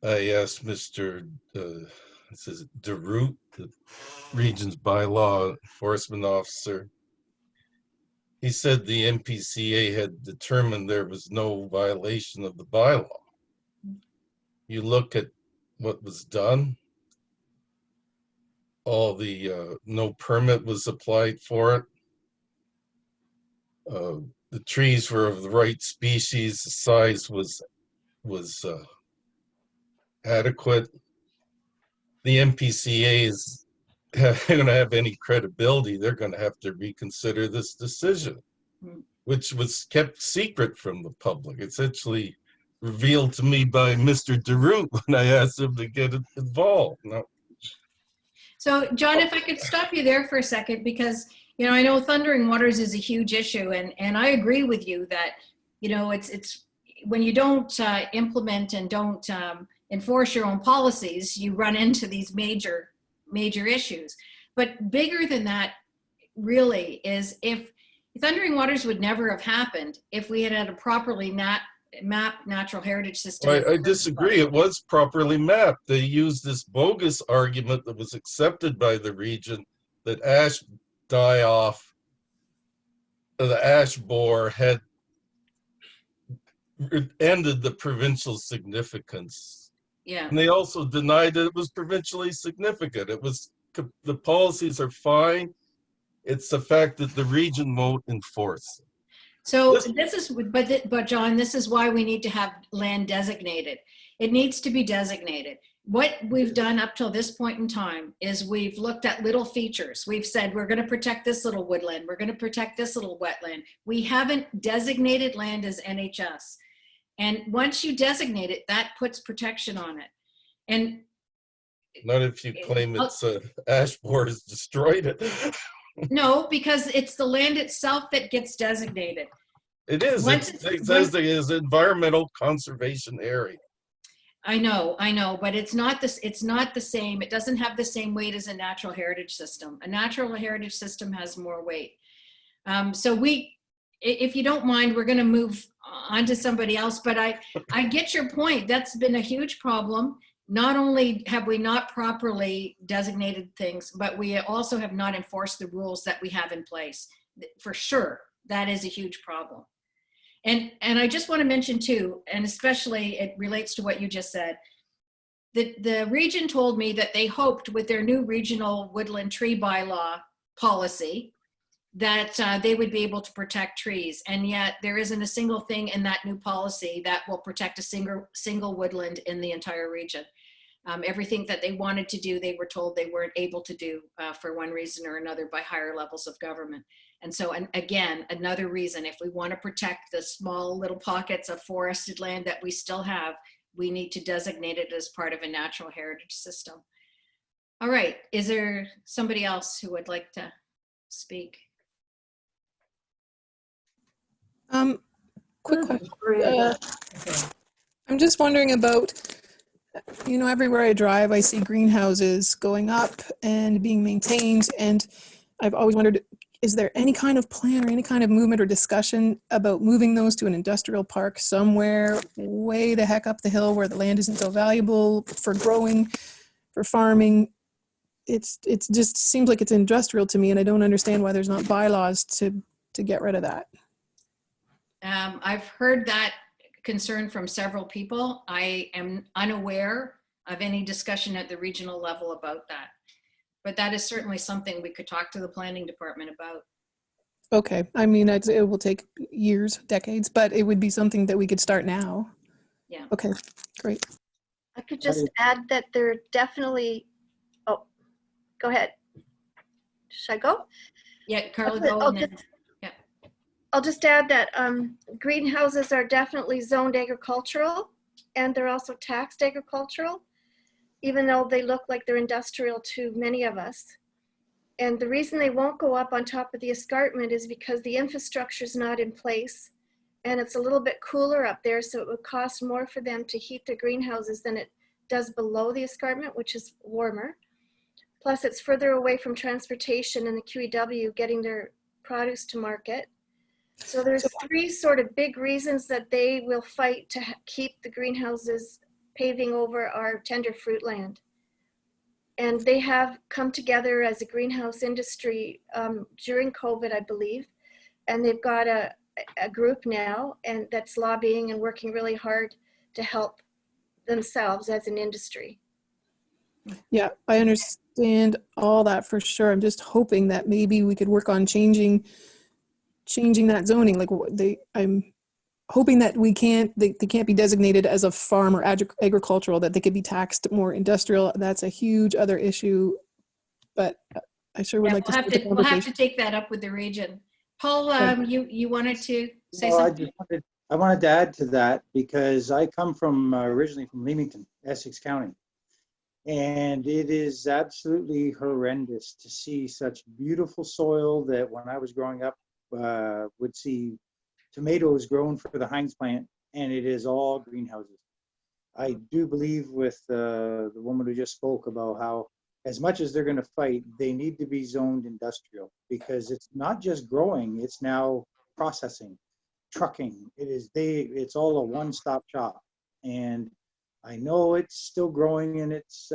I asked Mr. DeRoot, the region's bylaw enforcement officer. He said the MPCA had determined there was no violation of the bylaw. You look at what was done, all the no permit was applied for it. The trees were of the right species, the size was adequate. The MPCA is going to have any credibility. They're going to have to reconsider this decision, which was kept secret from the public. It's actually revealed to me by Mr. DeRoot when I asked him to get involved. No. So John, if I could stop you there for a second, because, you know, I know Thundering Waters is a huge issue, and I agree with you that, you know, it's when you don't implement and don't enforce your own policies, you run into these major issues. But bigger than that really is if Thundering Waters would never have happened if we had a properly mapped natural heritage system. I disagree. It was properly mapped. They used this bogus argument that was accepted by the region that ash die-off, the ash borer had ended the provincial significance. Yeah. And they also denied that it was provincially significant. It was, the policies are It's the fact that the region won't enforce it. So but John, this is why we need to have land designated. It needs to be designated. What we've done up till this point in time is we've looked at little features. We've said, we're going to protect this little woodland. We're going to protect this little wetland. We haven't designated land as NHS. And once you designate it, that puts protection on it. And not if you claim it's ash borer has destroyed it. No, because it's the land itself that gets designated. It is. It says it is environmental conservation area. I know, but it's not this. It's not the same. It doesn't have the same weight as a natural heritage system. A natural heritage system has more weight. So if you don't mind, we're going to move on to somebody else. But I get your point. That's been a huge problem. Not only have we not properly designated things, but we also have not enforced the rules that we have in place. For sure, that is a huge problem. And I just want to mention too, and especially it relates to what you just said, that the region told me that they hoped with their new regional woodland tree bylaw policy that they would be able to protect trees. And yet there isn't a single thing in that new policy that will protect a single woodland in the entire region. Everything that they wanted to do, they were told they weren't able to do for one reason or another by higher levels of government. And so, and again, another reason, if we want to protect the small little pockets of forested land that we still have, we need to designate it as part of a natural heritage system. All right, is there somebody else who would like to speak? Quick question. I'm just wondering about, you know, everywhere I drive, I see greenhouses going up and being maintained. And I've always wondered, is there any kind of plan or any kind of movement or discussion about moving those to an industrial park somewhere way the heck up the hill where the land isn't so valuable for growing, for farming? It just seems like it's industrial to me, and I don't understand why there's not bylaws to get rid of that. I've heard that concern from several people. I am unaware of any discussion at the regional level about that. But that is certainly something we could talk to the planning department about. Okay, I mean, it will take years, decades, but it would be something that we could start now. Yeah. Okay, great. I could just add that there definitely, oh, go ahead. Should I go? Yeah, Carla, go ahead. I'll just add that greenhouses are definitely zoned agricultural, and they're also taxed agricultural, even though they look like they're industrial to many of us. And the reason they won't go up on top of the escarpment is because the infrastructure is not in place, and it's a little bit cooler up there, so it would cost more for them to heat their greenhouses than it does below the escarpment, which is warmer. Plus, it's further away from transportation and the QEW getting their produce to market. So there's three sort of big reasons that they will fight to keep the greenhouses paving over our tender fruit land. And they have come together as a greenhouse industry during COVID, I believe. And they've got a group now and that's lobbying and working really hard to help themselves as an industry. Yeah, I understand all that for sure. I'm just hoping that maybe we could work on changing that zoning. Like I'm hoping that they can't be designated as a farm or agricultural, that they could be taxed more industrial. That's a huge other issue, but I sure would like to start the conversation. We'll have to take that up with the region. Paul, you wanted to say something? I wanted to add to that because I come from originally from Leamington, Essex County. And it is absolutely horrendous to see such beautiful soil that when I was growing up, would see tomatoes grown for the Heinz plant, and it is all greenhouses. I do believe with the woman who just spoke about how as much as they're going to fight, they need to be zoned industrial because it's not just growing, it's now processing, trucking. It's all a one-stop shop. And I know it's still growing and it's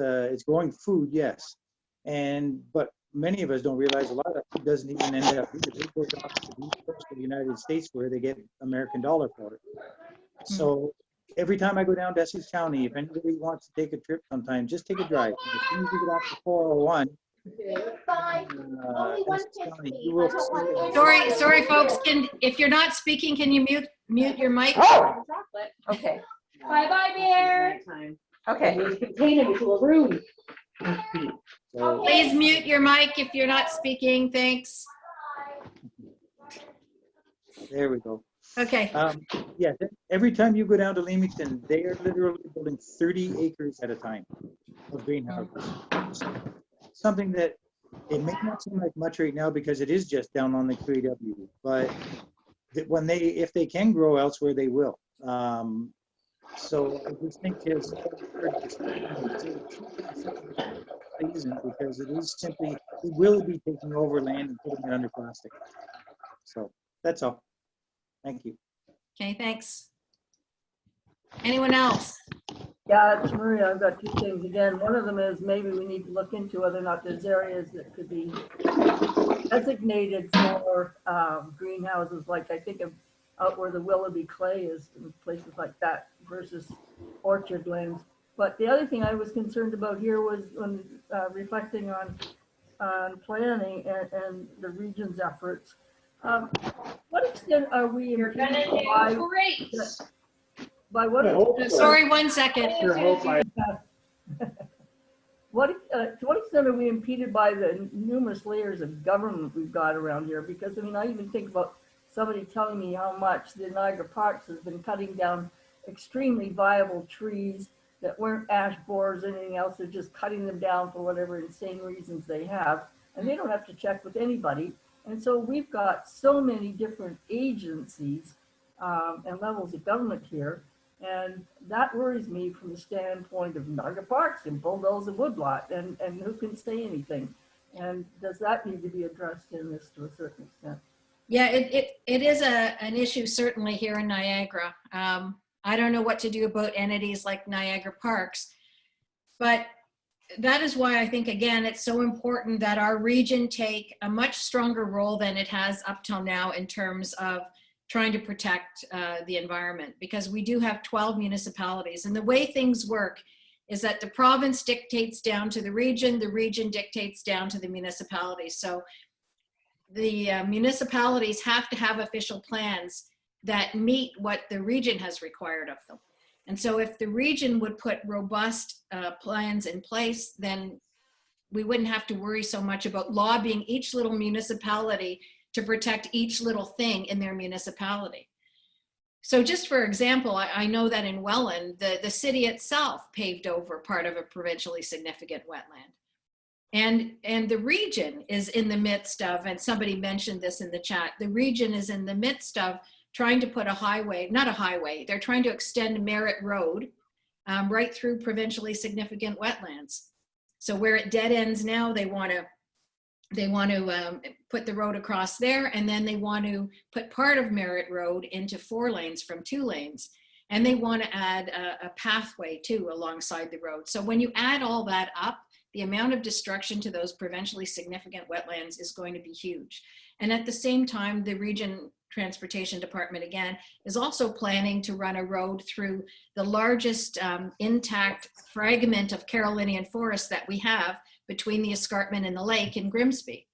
growing food, yes. But many of us don't realize a lot of that food doesn't even end up here. It goes off to the east coast of the United States where they get American dollar for it. So every time I go down to Essex County, if anybody wants to take a trip sometime, just take a drive. As soon as you get off the 401, you will see. Sorry, folks. If you're not speaking, can you mute your mic? Oh, okay. Bye, Bear. Okay. Contain him into a room. Please mute your mic if you're not speaking. Thanks. There we go. Okay. Yeah, every time you go down to Leamington, they are literally building 30 acres at a time of greenhouses. Something that it may not seem like much right now because it is just down on the QEW, but if they can grow elsewhere, they will. So I just think there's because it is simply, it will be taking over land and putting it under plastic. So that's all. Thank you. Okay, thanks. Anyone else? Yeah, it's Maria. I've got two things. Again, one of them is maybe we need to look into whether or not there's areas that could be designated for greenhouses, like I think of out where the Willoughby clay is and places like that versus orchard lands. But the other thing I was concerned about here was when reflecting on planning and the region's efforts. What extent are we impeded by what? Sorry, 1 second. to what extent are we impeded by the numerous layers of government we've got around here? Because I mean, I even think about somebody telling me how much the Niagara Parks has been cutting down extremely viable trees that weren't ash borers or anything else. They're just cutting them down for whatever insane reasons they have, and they don't have to check with anybody. And so we've got so many different agencies and levels of government here. And that worries me from the standpoint of Niagara Parks and bulldoze a woodlot, and who can say anything? And does that need to be addressed in this to a certain extent? Yeah, it is an issue certainly here in Niagara. I don't know what to do about entities like Niagara Parks, but that is why I think, again, it's so important that our region take a much stronger role than it has up till now in terms of trying to protect the environment, because we do have 12 municipalities. And the way things work is that the province dictates down to the region dictates down to the municipalities. So the municipalities have to have official plans that meet what the region has required of them. And so if the region would put robust plans in place, then we wouldn't have to worry so much about lobbying each little municipality to protect each little thing in their municipality. So just for example, I know that in Welland, the city itself paved over part of a provincially significant wetland. And the region is in the midst of, and somebody mentioned this in the chat, the region is in the midst of trying to put a highway, not a highway, they're trying to extend Merritt Road right through provincially significant wetlands. So where it dead ends now, they want to put the road across there, and then they want to put part of Merritt Road into 4 lanes from 2 lanes. And they want to add a pathway too alongside the road. So when you add all that up, the amount of destruction to those provincially significant wetlands is going to be huge. And at the same time, the region transportation department, again, is also planning to run a road through the largest intact fragment of Carolinian forest that we have between the escarpment and the lake in Grimsby.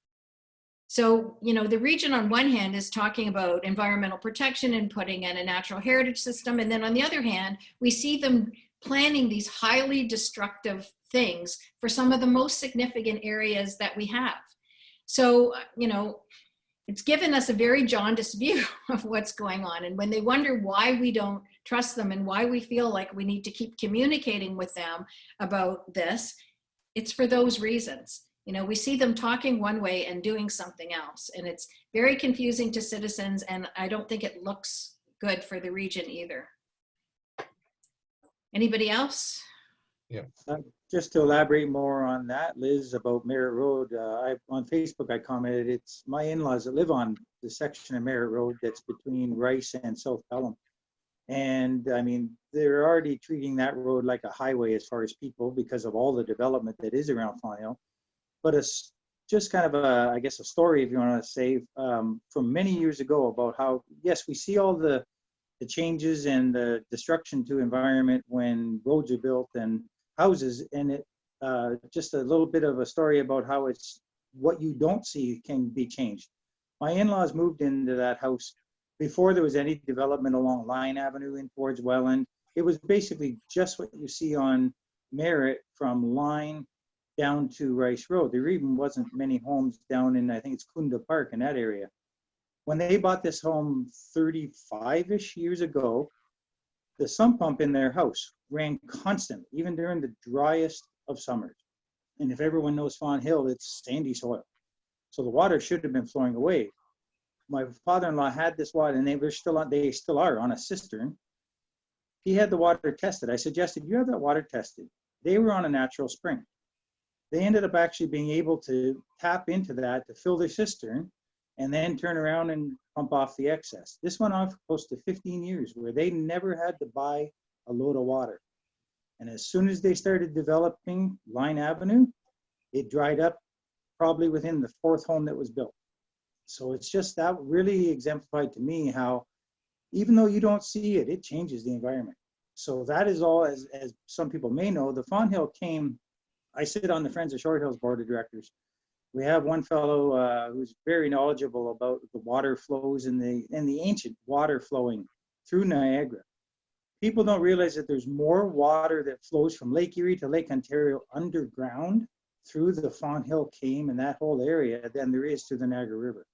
So, you know, the region on one hand is talking about environmental protection and putting in a natural heritage system. And then on the other hand, we see them planning these highly destructive things for some of the most significant areas that we have. So, you know, it's given us a very jaundiced view of what's going on. And when they wonder why we don't trust them and why we feel like we need to keep communicating with them about this, it's for those reasons. You know, we see them talking one way and doing something else. And it's very confusing to citizens, and I don't think it looks good for the region either. Anybody else? Yeah. Just to elaborate more on that, Liz, about Merritt Road, on Facebook I commented, it's my in-laws that live on the section of Merritt Road that's between Rice and South Pelham. And I mean, they're already treating that road like a highway as far as people because of all the development that is around Fawn Hill. But it's just kind of a, I guess, a story, if you want to say, from many years ago about how, yes, we see all the changes and the destruction to environment when roads are built and houses, and it just a little bit of a story about how it's what you don't see can be changed. My in-laws moved into that house before there was any development along Line Avenue in towards Welland. It was basically just what you see on Merritt from Line down to Rice Road. There even wasn't many homes down in, I think it's Kunda Park in that area. When they bought this home 35-ish years ago, the sump pump in their house ran constantly, even during the driest of summers. And if everyone knows Fawn Hill, it's sandy soil. So the water should have been flowing away. My father-in-law had this water, and they still are on a cistern. He had the water tested. I suggested, you have that water tested. They were on a natural spring. They ended up actually being able to tap into that to fill their cistern and then turn around and pump off the excess. This went on for close to 15 years where they never had to buy a load of water. And as soon as they started developing Line Avenue, it dried up probably within the 4th home that was built. So it's just that really exemplified to me how, even though you don't see it, it changes the environment. So that is all, as some people may know, the Fawn Hill came, I sit on the Friends of Short Hills Board of Directors. We have one fellow who's very knowledgeable about the water flows and the ancient water flowing through Niagara. People don't realize that there's more water that flows from Lake Erie to Lake Ontario underground through the Fawn Hill Came and that whole area than there is to the Niagara River.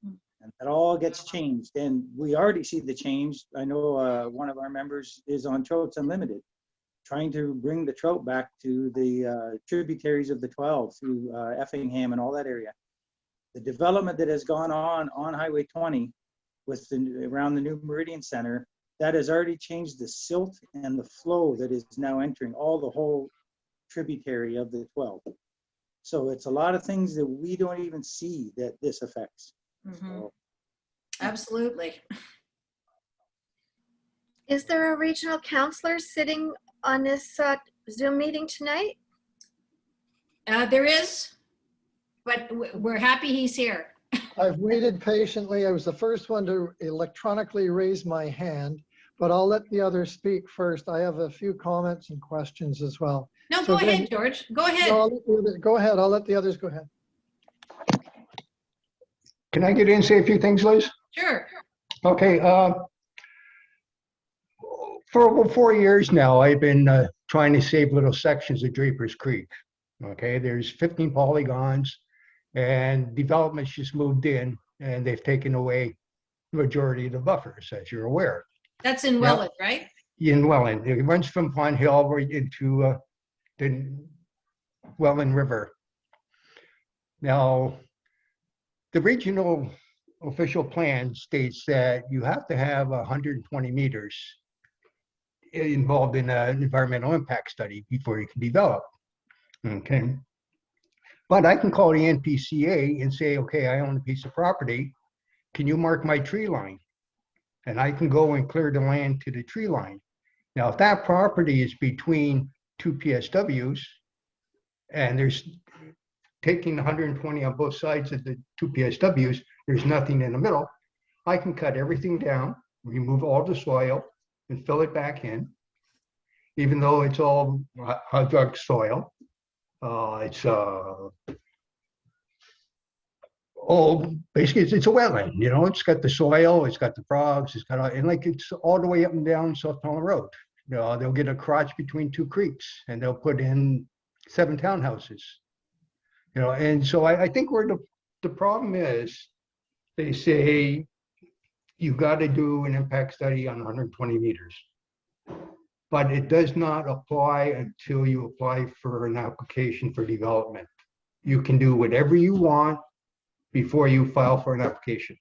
And that all gets changed. And we already see the change. I know one of our members is on Trouts Unlimited, trying to bring the trout back to the tributaries of the 12 through Effingham and all that area. The development that has gone on Highway 20 with around the new Meridian Center, that has already changed the silt and the flow that is now entering all the whole tributary of the 12. So it's a lot of things that we don't even see that this affects. So, Absolutely. Is there a regional counselor sitting on this Zoom meeting tonight? There is, but we're happy he's here. I've waited patiently. I was the first one to electronically raise my hand, but I'll let the others speak first. I have a few comments and questions as well. No, So go ahead, George. Go ahead. No, go ahead. I'll let the others go ahead. Can I get in and say a few things, Liz? Sure. Okay. For over 4 years now, I've been trying to save little sections of Draper's Creek. Okay, there's 15 polygons, and development's just moved in, and they've taken away the majority of the buffers, as you're aware. That's in Welland, right? In Welland, it runs from Pond Hill right into the Welland River. Now, the regional official plan states that you have to have 120 meters involved in an environmental impact study before you can develop. Okay. But I can call the NPCA and say, okay, I own a piece of property. Can you mark my tree line? And I can go and clear the land to the tree line. Now, if that property is between two PSWs and there's taking 120 on both sides of the two PSWs, there's nothing in the middle, I can cut everything down, remove all the soil and fill it back in, even though it's all hydroxide soil. Basically it's a wetland, you know, it's got the soil, it's got the frogs, it's got, and like it's all the way up and down South Pelham Road. You know, they'll get a crotch between two creeks and they'll put in 7 townhouses. You know, and so I think where the problem is, they say you've got to do an impact study on 120 meters. But it does not apply until you apply for an application for development. You can do whatever you want before you file for an application.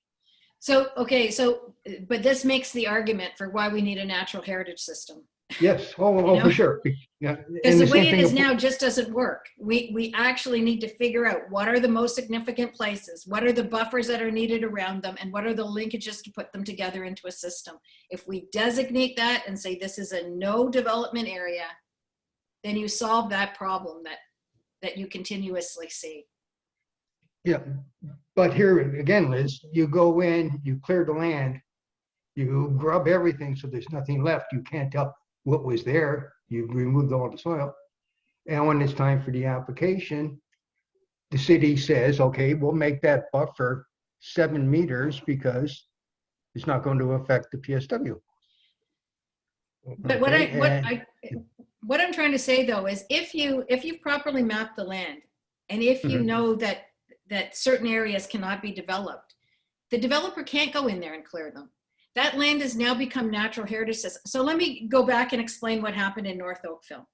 So, okay, so, but this makes the argument for why we need a natural heritage system. Yes, for sure. Yeah. Because the way it is now just doesn't work. We actually need to figure out what are the most significant places, what are the buffers that are needed around them, and what are the linkages to put them together into a system. If we designate that and say this is a no development area, then you solve that problem that you continuously see. Yeah, but here again, Liz, you go in, you clear the land, you grub everything so there's nothing left. You can't tell what was there. You've removed all the soil. And when it's time for the application, the city says, okay, we'll make that buffer 7 meters because it's not going to affect the PSW. But Okay, what I'm trying to say though is if you've properly mapped the land and if you know that certain areas cannot be developed, the developer can't go in there and clear them. That land has now become natural heritage system. So let me go back and explain what happened in North Oakville.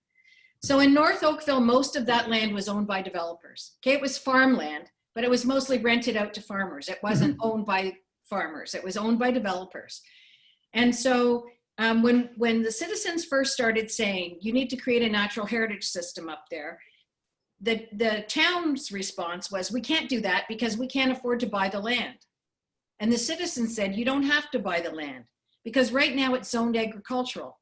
So in North Oakville, most of that land was owned by developers. Okay, it was farmland, but it was mostly rented out to farmers. It wasn't owned by farmers. It was owned by developers. And so when the citizens first started saying, you need to create a natural heritage system up there, the town's response was, we can't do that because we can't afford to buy the land. And the citizens said, you don't have to buy the land because right now it's zoned agricultural.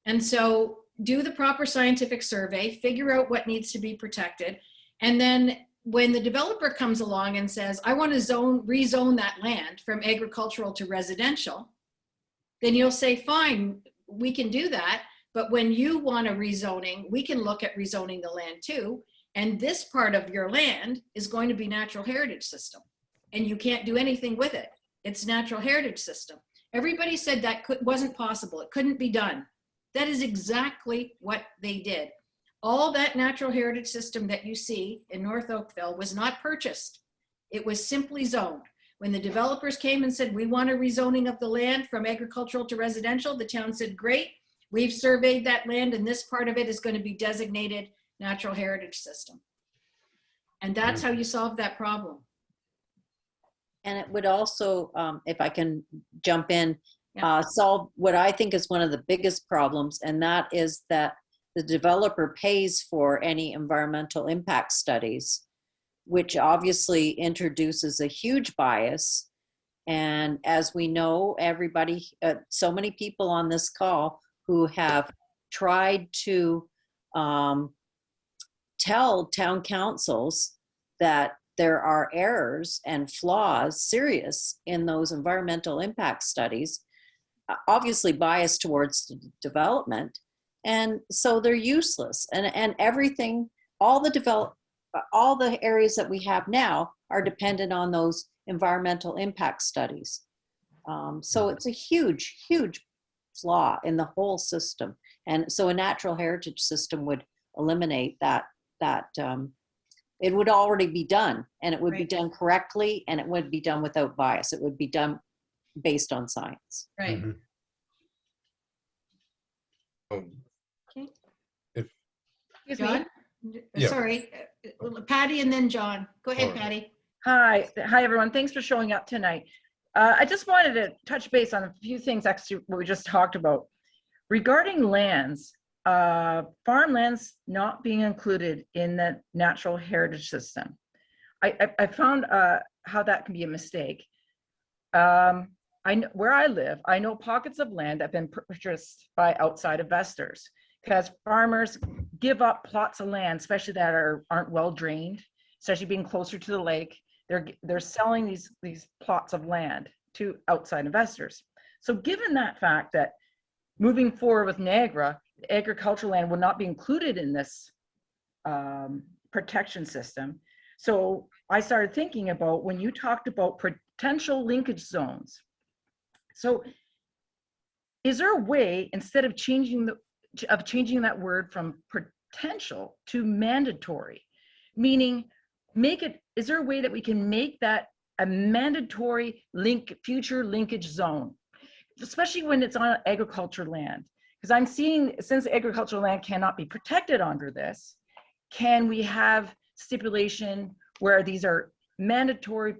And so do the proper scientific survey, figure out what needs to be protected. And then when the developer comes along and says, I want to rezone that land from agricultural to residential, then you'll say, fine, we can do that. But when you want a rezoning, we can look at rezoning the land too. And this part of your land is going to be natural heritage system. And you can't do anything with it. It's natural heritage system. Everybody said that wasn't possible. It couldn't be done. That is exactly what they did. All that natural heritage system that you see in North Oakville was not purchased. It was simply zoned. When the developers came and said, we want a rezoning of the land from agricultural to residential, the town said, great, we've surveyed that land and this part of it is going to be designated natural heritage system. And that's how you solve that problem. And it would also, if I can jump in, Yeah. solve what I think is one of the biggest problems, and that is that the developer pays for any environmental impact studies, which obviously introduces a huge bias. And as we know, everybody, so many people on this call who have tried to tell town councils that there are errors and flaws serious in those environmental impact studies, obviously biased towards development. And so they're useless. And everything, all the areas that we have now are dependent on those environmental impact studies. So it's a huge, huge flaw in the whole system. And so a natural heritage system would eliminate that it would already be done, and it would be done correctly, and it would be done without bias. It would be done based on science. Right. Okay. Excuse John? Yeah. Sorry, Patty and then John. Go ahead, All right. Patty. Hi, everyone. Thanks for showing up tonight. I just wanted to touch base on a few things, actually, what we just talked about. Regarding lands, farmlands not being included in the natural heritage system. I found how that can be a mistake. Where I live, I know pockets of land that have been purchased by outside investors because farmers give up plots of land, especially that aren't well drained, especially being closer to the lake. They're selling these plots of land to outside investors. So given that fact that moving forward with Niagara, agricultural land will not be included in this protection system. So I started thinking about when you talked about potential linkage zones. So is there a way, instead of changing that word from potential to mandatory, meaning is there a way that we can make that a mandatory future linkage zone, especially when it's on agricultural land? Because I'm seeing, since agricultural land cannot be protected under this, can we have stipulation where these are mandatory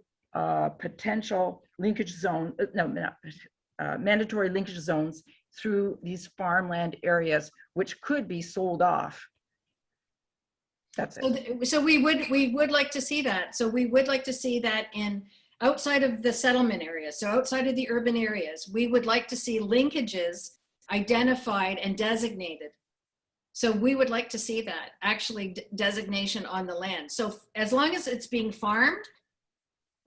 potential linkage zone, mandatory linkage zones through these farmland areas, which could be sold off? That's it. So we would like to see that. So we would like to see that in outside of the settlement areas, so outside of the urban areas, we would like to see linkages identified and designated. So we would like to see that actually designation on the land. So as long as it's being farmed,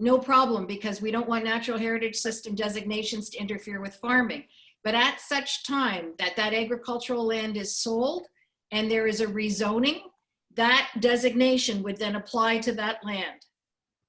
no problem, because we don't want natural heritage system designations to interfere with farming. But at such time that agricultural land is sold and there is a rezoning, that designation would then apply to that land.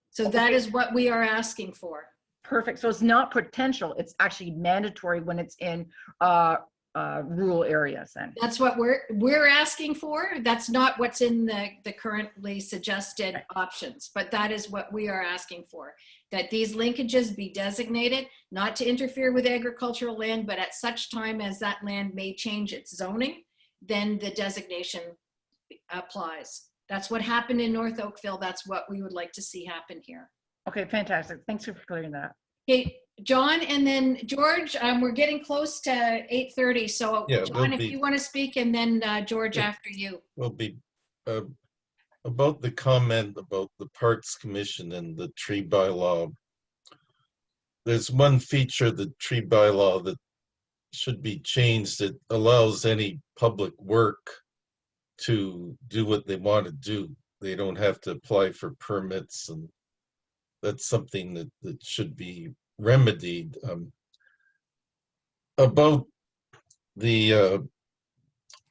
So that is what we are asking for. Perfect. So it's not potential, it's actually mandatory when it's in rural areas then. That's what we're asking for. That's not what's in the currently suggested options, but that is what we are asking for. That these linkages be designated, not to interfere with agricultural land, but at such time as that land may change its zoning, then the designation applies. That's what happened in North Oakville. That's what we would like to see happen here. Okay, fantastic. Thanks for clearing that. Okay, John, and then George, we're getting close to 8:30. So Yeah, John, if you want to speak, and then George after you. Will be about the comment about the Parks Commission and the tree bylaw. There's one feature of the tree bylaw that should be changed. It allows any public work to do what they want to do. They don't have to apply for permits, and that's something that should be remedied. About the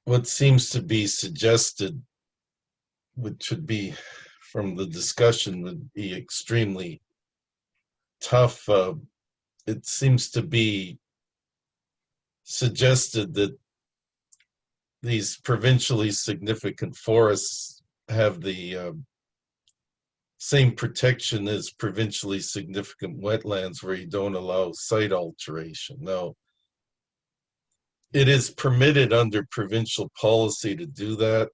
what seems to be suggested, which should be from the discussion, would be extremely tough. it seems to be suggested that these provincially significant forests have the same protection as provincially significant wetlands, where you don't allow site alteration. Now, it is permitted under provincial policy to do that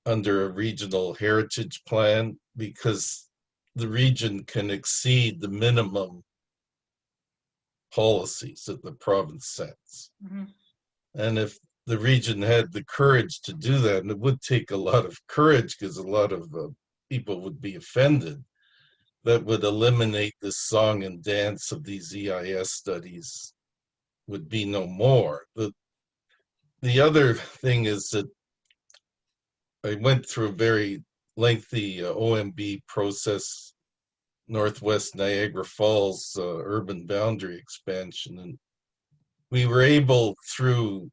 under a regional heritage plan, because the region can exceed the minimum policies that the province sets. Mm-hmm. And if the region had the courage to do that, and it would take a lot of courage because a lot of people would be offended, that would eliminate this song and dance of these EIS studies would be no more. The other thing is that I went through a very lengthy OMB process, Northwest Niagara Falls urban boundary expansion, and we were able, through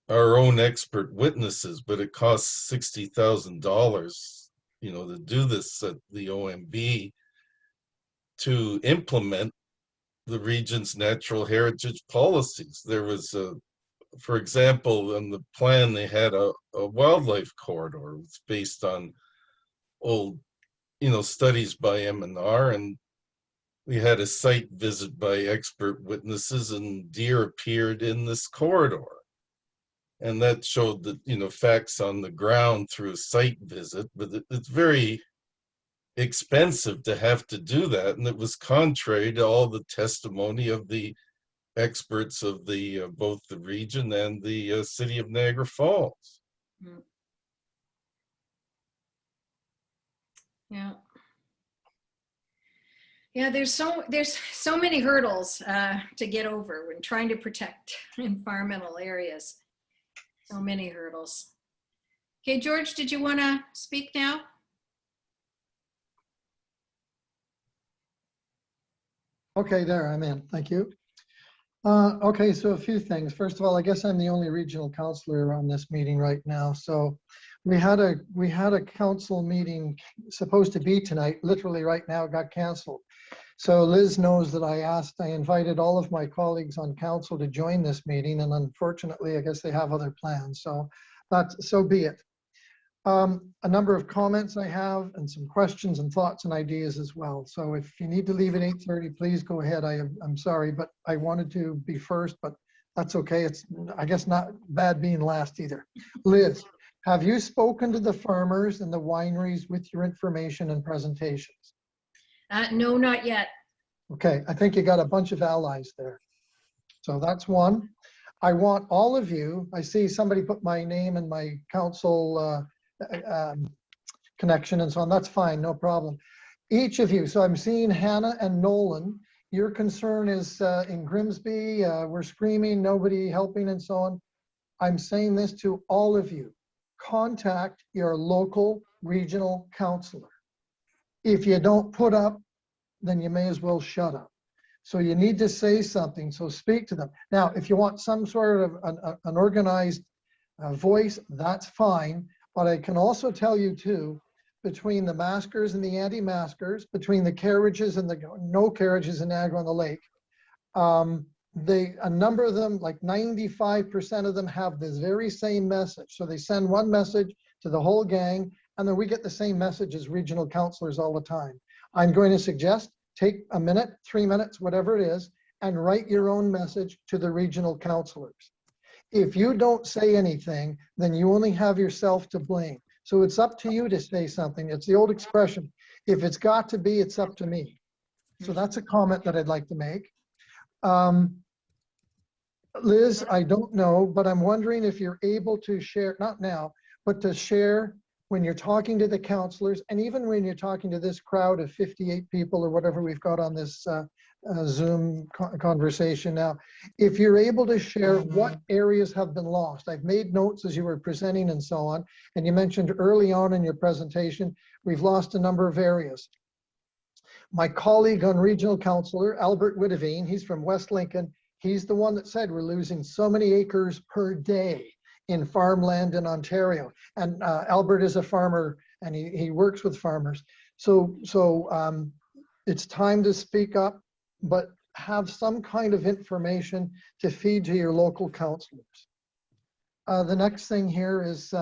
our own expert witnesses, but it costs $60,000, to do this at the OMB, to implement the region's natural heritage policies. There was for example, in the plan, they had a wildlife corridor. It's based on old, studies by M&R, and we had a site visit by expert witnesses, and deer appeared in this corridor. And that showed that, facts on the ground through a site visit, but it's very expensive to have to do that. And it was contrary to all the testimony of the experts of the both the region and the city of Niagara Falls. Yeah. Yeah, there's so many hurdles to get over when trying to protect environmental areas. So many hurdles. Okay, George, did you want to speak now? Okay, there, I'm in. Thank you. Okay, so a few things. First of all, I guess I'm the only regional councillor on this meeting right now. So we had a council meeting supposed to be tonight. Literally right now, it got canceled. So Liz knows that I invited all of my colleagues on council to join this meeting, and unfortunately, I guess they have other plans. So so be it. A number of comments I have, and some questions and thoughts and ideas as well. So if you need to leave at 8:30, please go ahead. I'm sorry, but I wanted to be first, but that's okay. It's, I guess, not bad being last either. Liz, have you spoken to the farmers and the wineries with your information and presentations? No, not yet. Okay, I think you got a bunch of allies there. So that's one. I want all of you, I see somebody put my name and my council connection and so on. That's fine, no problem. Each of you, so I'm seeing Hannah and Nolan. Your concern is in Grimsby, we're screaming, nobody helping and so on. I'm saying this to all of you. Contact your local regional councillor. If you don't put up, then you may as well shut up. So you need to say something, so speak to them. Now, if you want some sort of an organized voice, that's fine. But I can also tell you too, between the maskers and the anti-maskers, between the carriages and the no carriages in Niagara on the Lake, a number of them, like 95% of them, have this very same message. So they send one message to the whole gang, and then we get the same message as regional councillors all the time. I'm going to suggest take a minute, 3 minutes, whatever it is, and write your own message to the regional councillors. If you don't say anything, then you only have yourself to blame. So it's up to you to say something. It's the old expression, if it's got to be, it's up to me. So that's a comment that I'd like to make. Liz, I don't know, but I'm wondering if you're able to share, not now, but to share when you're talking to the councillors, and even when you're talking to this crowd of 58 people or whatever we've got on this Zoom conversation now, if you're able to share what areas have been lost. I've made notes as you were presenting and so on, and you mentioned early on in your presentation, we've lost a number of areas. My colleague on regional councillor, Albert Witteveen, he's from West Lincoln, he's the one that said we're losing so many acres per day in farmland in Ontario. And Albert is a farmer and he works with farmers. So it's time to speak up, but have some kind of information to feed to your local councillors. The next thing here is,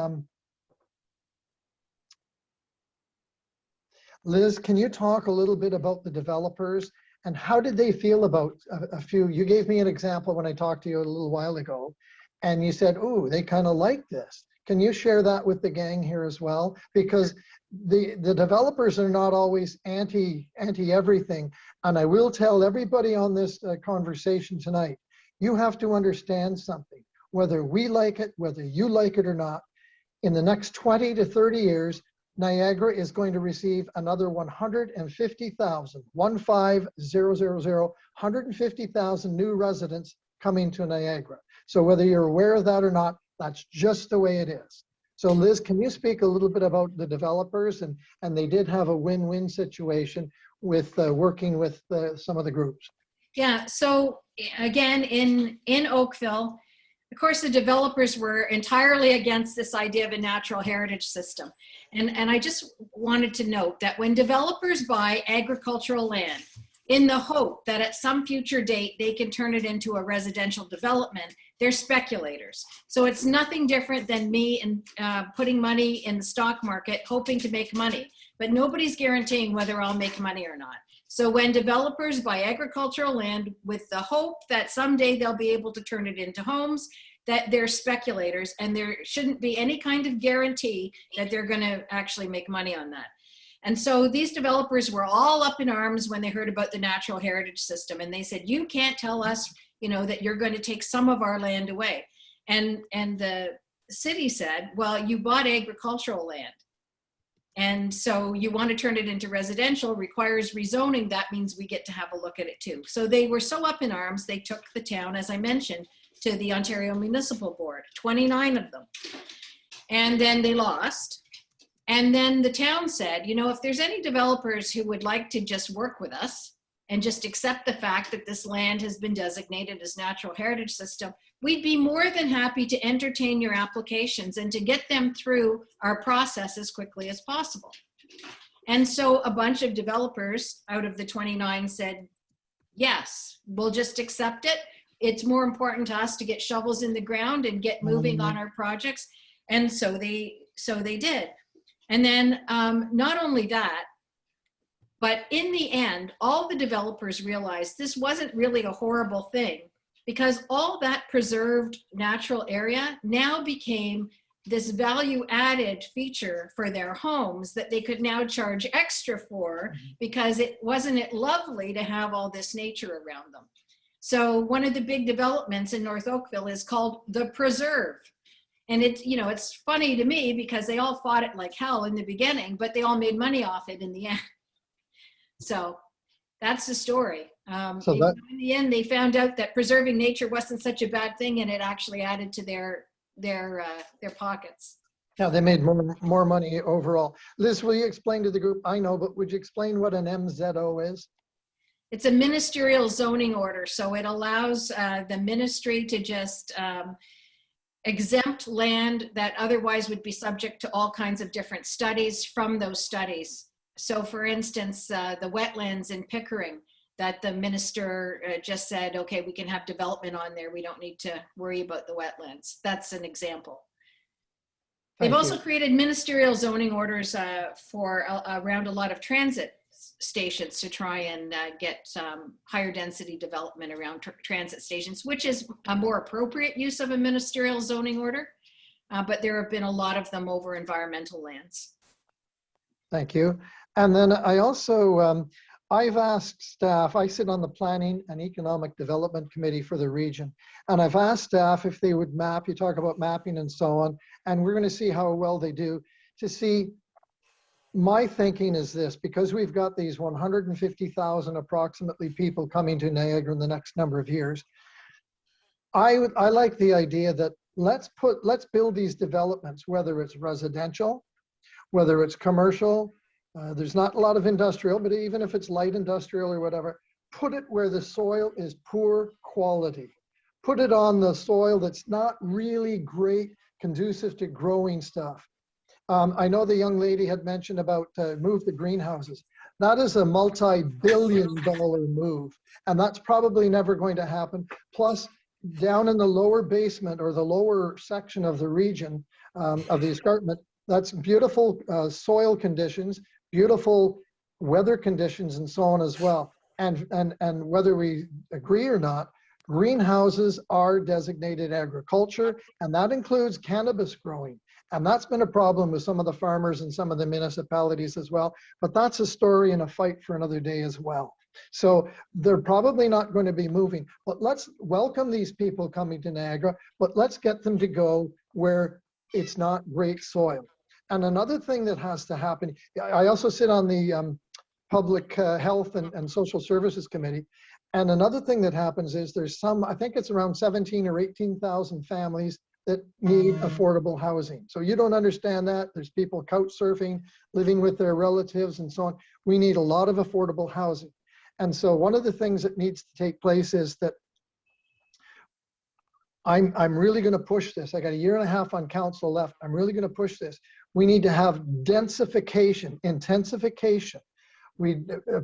Liz, can you talk a little bit about the developers and how did they feel about a few? You gave me an example when I talked to you a little while ago, and you said, "Oh, they kind of like this." Can you share that with the gang here as well? Because the developers are not always anti everything. And I will tell everybody on this conversation tonight, you have to understand something. Whether we like it, whether you like it or not, in the next 20 to 30 years, Niagara is going to receive another 150,000, 150,000 new residents coming to Niagara. So whether you're aware of that or not, that's just the way it is. So Liz, can you speak a little bit about the developers? And they did have a win-win situation with working with some of the groups. Yeah, so again, in Oakville, of course, the developers were entirely against this idea of a natural heritage system. And I just wanted to note that when developers buy agricultural land in the hope that at some future date they can turn it into a residential development, they're speculators. So it's nothing different than me and putting money in the stock market, hoping to make money. But nobody's guaranteeing whether I'll make money or not. So when developers buy agricultural land with the hope that someday they'll be able to turn it into homes, that they're speculators, and there shouldn't be any kind of guarantee that they're going to actually make money on that. And so these developers were all up in arms when they heard about the natural heritage system, and they said, "You can't tell us, you know, that you're going to take some of our land away." And the city said, "Well, you bought agricultural land, and so you want to turn it into residential, requires rezoning. That means we get to have a look at it too." So they were so up in arms, they took the town, as I mentioned, to the Ontario Municipal Board, 29 of them. And then they lost. And then the town said, you know, if there's any developers who would like to just work with us and just accept the fact that this land has been designated as natural heritage system, we'd be more than happy to entertain your applications and to get them through our process as quickly as possible. And so a bunch of developers out of the 29 said, yes, we'll just accept it. It's more important to us to get shovels in the ground and get moving on our projects. And so they did. And then not only that, but in the end, all the developers realized this wasn't really a horrible thing, because all that preserved natural area now became this value added feature for their homes that they could now charge extra for, because wasn't it lovely to have all this nature around them. So one of the big developments in North Oakville is called the Preserve. And it's, you know, it's funny to me because they all fought it like hell in the beginning, but they all made money off it in the end. So that's the story. In the end, they found out that preserving nature wasn't such a bad thing, and it actually added to their pockets. Yeah, they made more money overall. Liz, will you explain to the group? I know, but would you explain what an MZO is? It's a ministerial zoning order, so it allows the ministry to just exempt land that otherwise would be subject to all kinds of different studies from those studies. So for instance, the wetlands in Pickering, that the minister just said, okay, we can have development on there. We don't need to worry about the wetlands. That's an example. They've also created ministerial zoning orders for around a lot of transit stations to try and get higher density development around transit stations, which is a more appropriate use of a ministerial zoning order. But there have been a lot of them over environmental lands. Thank you. And then I also, I've asked staff, I sit on the Planning and Economic Development Committee for the region, and I've asked staff if they would map, you talk about mapping and so on, and we're going to see how well they do, to see. My thinking is this, because we've got these 150,000 approximately people coming to Niagara in the next number of years, I like the idea that let's build these developments, whether it's residential, whether it's commercial, there's not a lot of industrial, but even if it's light industrial or whatever, put it where the soil is poor quality. Put it on the soil that's not really great, conducive to growing stuff. I know the young lady had mentioned about move the greenhouses. That is a multi-billion-dollar move, and that's probably never going to happen. Plus, down in the lower basement or the lower section of the region of the escarpment, that's beautiful soil conditions, beautiful weather conditions, and so on as well. And whether we agree or not, greenhouses are designated agriculture, and that includes cannabis growing. And that's been a problem with some of the farmers and some of the municipalities as well. But that's a story and a fight for another day as well. So they're probably not going to be moving. But let's welcome these people coming to Niagara, but let's get them to go where it's not great soil. And another thing that has to happen, I also sit on the Public Health and Social Services Committee. And another thing that happens is there's some, I think it's around 17 or 18,000 families that need affordable housing. So you don't understand that. There's people couch surfing, living with their relatives and so on. We need a lot of affordable housing. And so one of the things that needs to take place is that I'm really going to push this. I got a year and a half on council left. I'm really going to push this. We need to have densification, intensification.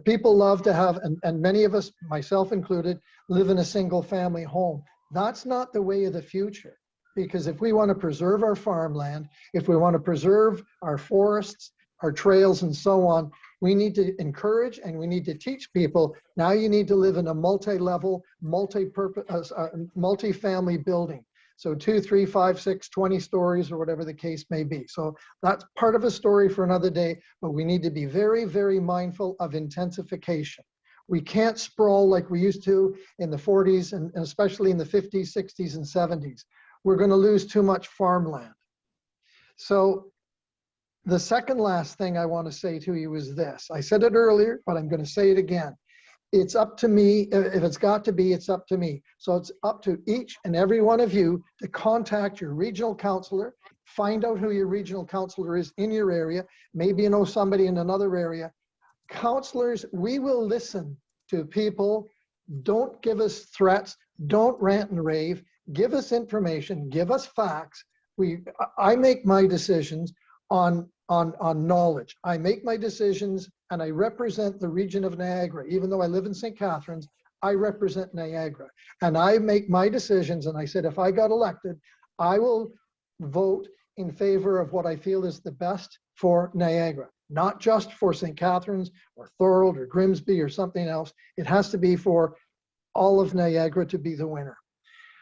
People love to have, and many of us, myself included, live in a single family home. That's not the way of the future. Because if we want to preserve our farmland, if we want to preserve our forests, our trails and so on, we need to encourage and we need to teach people, now you need to live in a multi-level, multi-purpose, multi-family building. So 2, 3, 5, 6, 20 stories or whatever the case may be. So that's part of a story for another day, but we need to be very, very mindful of intensification. We can't sprawl like we used to in the 40s and especially in the 50s, 60s, and 70s. We're going to lose too much farmland. So the second last thing I want to say to you is this. I said it earlier, but I'm going to say it again. It's up to me. If it's got to be, it's up to me. So it's up to each and every one of you to contact your regional councillor, find out who your regional councillor is in your area. Maybe you know somebody in another area. Councillors, we will listen to people. Don't give us threats. Don't rant and rave. Give us information. Give us facts. I make my decisions on knowledge. I make my decisions and I represent the region of Niagara. Even though I live in St. Catharines, I represent Niagara. And I make my decisions, and I said, if I got elected, I will vote in favor of what I feel is the best for Niagara. Not just for St. Catharines or Thorold or Grimsby or something else. It has to be for all of Niagara to be the winner.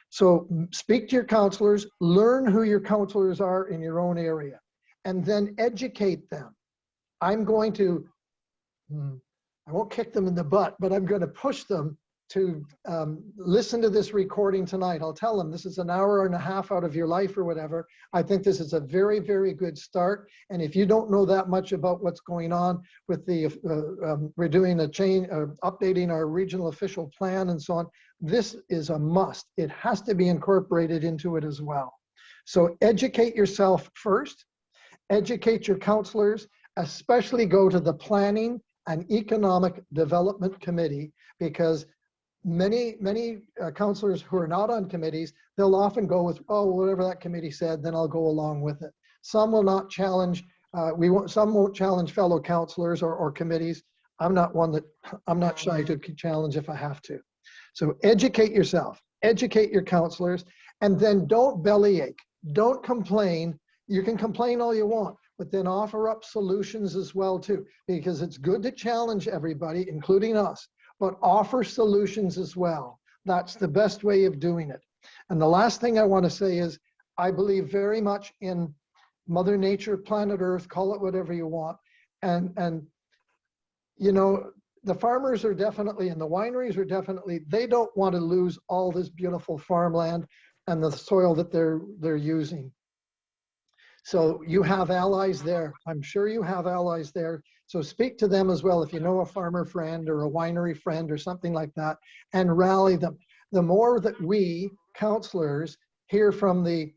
So speak to your councillors, learn who your councillors are in your own area, and then educate them. I'm going to, I won't kick them in the butt, but I'm going to push them to listen to this recording tonight. I'll tell them this is an hour and a half out of your life or whatever. I think this is a very, very good start. And if you don't know that much about what's going on with the, we're doing a change, updating our regional official plan and so on, this is a must. It has to be incorporated into it as well. So educate yourself first, educate your councillors, especially go to the Planning and Economic Development Committee, because many councillors who are not on committees, they'll often go with, oh, whatever that committee said, then I'll go along with it. Some will not challenge, some won't challenge fellow councillors or committees. I'm not one that, I'm not shy to challenge if I have to. So educate yourself, educate your councillors, and then don't bellyache, don't complain. You can complain all you want, but then offer up solutions as well too, because it's good to challenge everybody, including us, but offer solutions as well. That's the best way of doing it. And the last thing I want to say is, I believe very much in Mother Nature, planet Earth, call it whatever you want. And you know, the farmers are definitely, and the wineries are definitely, they don't want to lose all this beautiful farmland and the soil that they're using. So you have allies there. I'm sure you have allies there. So speak to them as well if you know a farmer friend or a winery friend or something like that, and rally them. The more that we, councillors, hear from the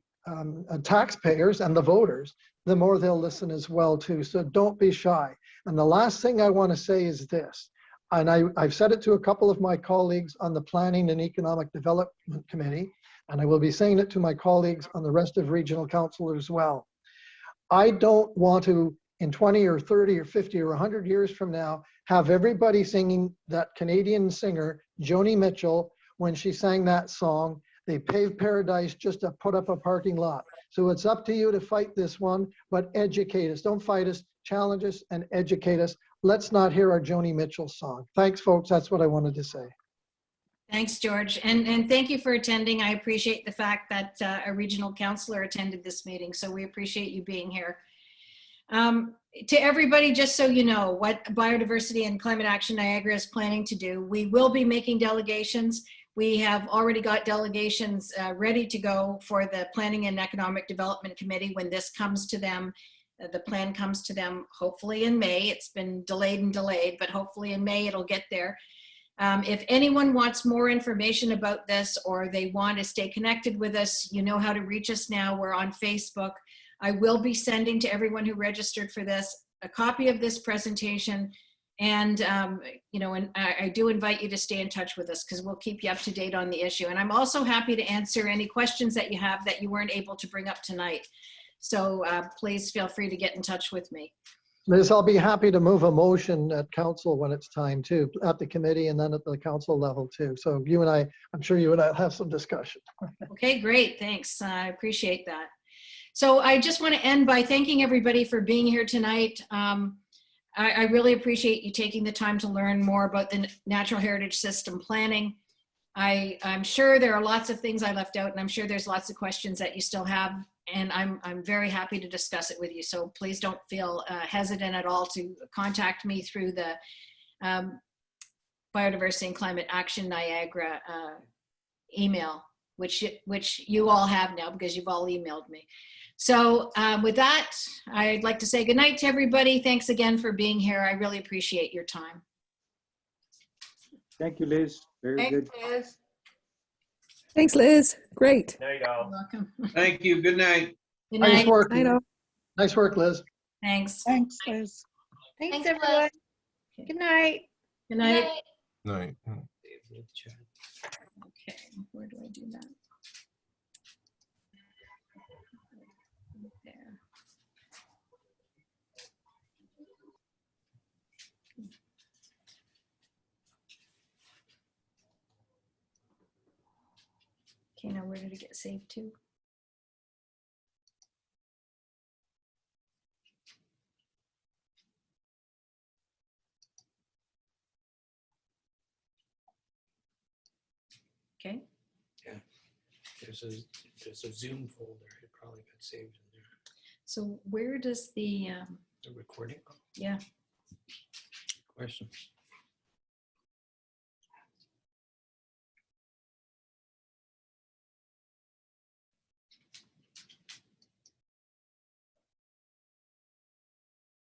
taxpayers and the voters, the more they'll listen as well too. So don't be shy. And the last thing I want to say is this, and I've said it to a couple of my colleagues on the Planning and Economic Development Committee, and I will be saying it to my colleagues on the rest of Regional Council as well. I don't want to, in 20 or 30 or 50 or 100 years from now, have everybody singing that Canadian singer, Joni Mitchell, when she sang that song. They paved paradise just to put up a parking lot. So it's up to you to fight this one, but educate us. Don't fight us, challenge us and educate us. Let's not hear our Joni Mitchell song. Thanks, folks. That's what I wanted to say. Thanks, George. And thank you for attending. I appreciate the fact that a regional councillor attended this meeting. So we appreciate you being here. To everybody, just so you know what Biodiversity and Climate Action Niagara is planning to do, we will be making delegations. We have already got delegations ready to go for the Planning and Economic Development Committee when this comes to them. The plan comes to them hopefully in May. It's been delayed and delayed, but hopefully in May it'll get there. If anyone wants more information about this or they want to stay connected with us, you know how to reach us now. We're on Facebook. I will be sending to everyone who registered for this a copy of this presentation. And, you know, and I do invite you to stay in touch with us because we'll keep you up to date on the issue. And I'm also happy to answer any questions that you have that you weren't able to bring up tonight. So please feel free to get in touch with me. Liz, I'll be happy to move a motion at council when it's time too, at the committee and then at the council level too. So you and I, I'm sure you and I have some discussion. Okay, great. Thanks. I appreciate that. So I just want to end by thanking everybody for being here tonight. I really appreciate you taking the time to learn more about the natural heritage system planning. I'm sure there are lots of things I left out, and I'm sure there's lots of questions that you still have, and I'm very happy to discuss it with you. So please don't feel hesitant at all to contact me through the Biodiversity and Climate Action Niagara email, which you all have now because you've all emailed me. So with that, I'd like to say good night to everybody. Thanks again for being here. I really appreciate your time. Thank you, Liz. Very good. Liz. Thanks, Liz. Great. There you go. You're welcome. Thank you. Good night. Good Nice night. work. Night all. Nice work, Liz. Thanks. Thanks, Liz. Thanks, everyone. Good night. Good night. Night. Okay, where do I do that? There. Okay, now where did it get saved to? Okay. Yeah, there's a Zoom folder. It probably got saved in there. So where does the The recording. yeah. Question.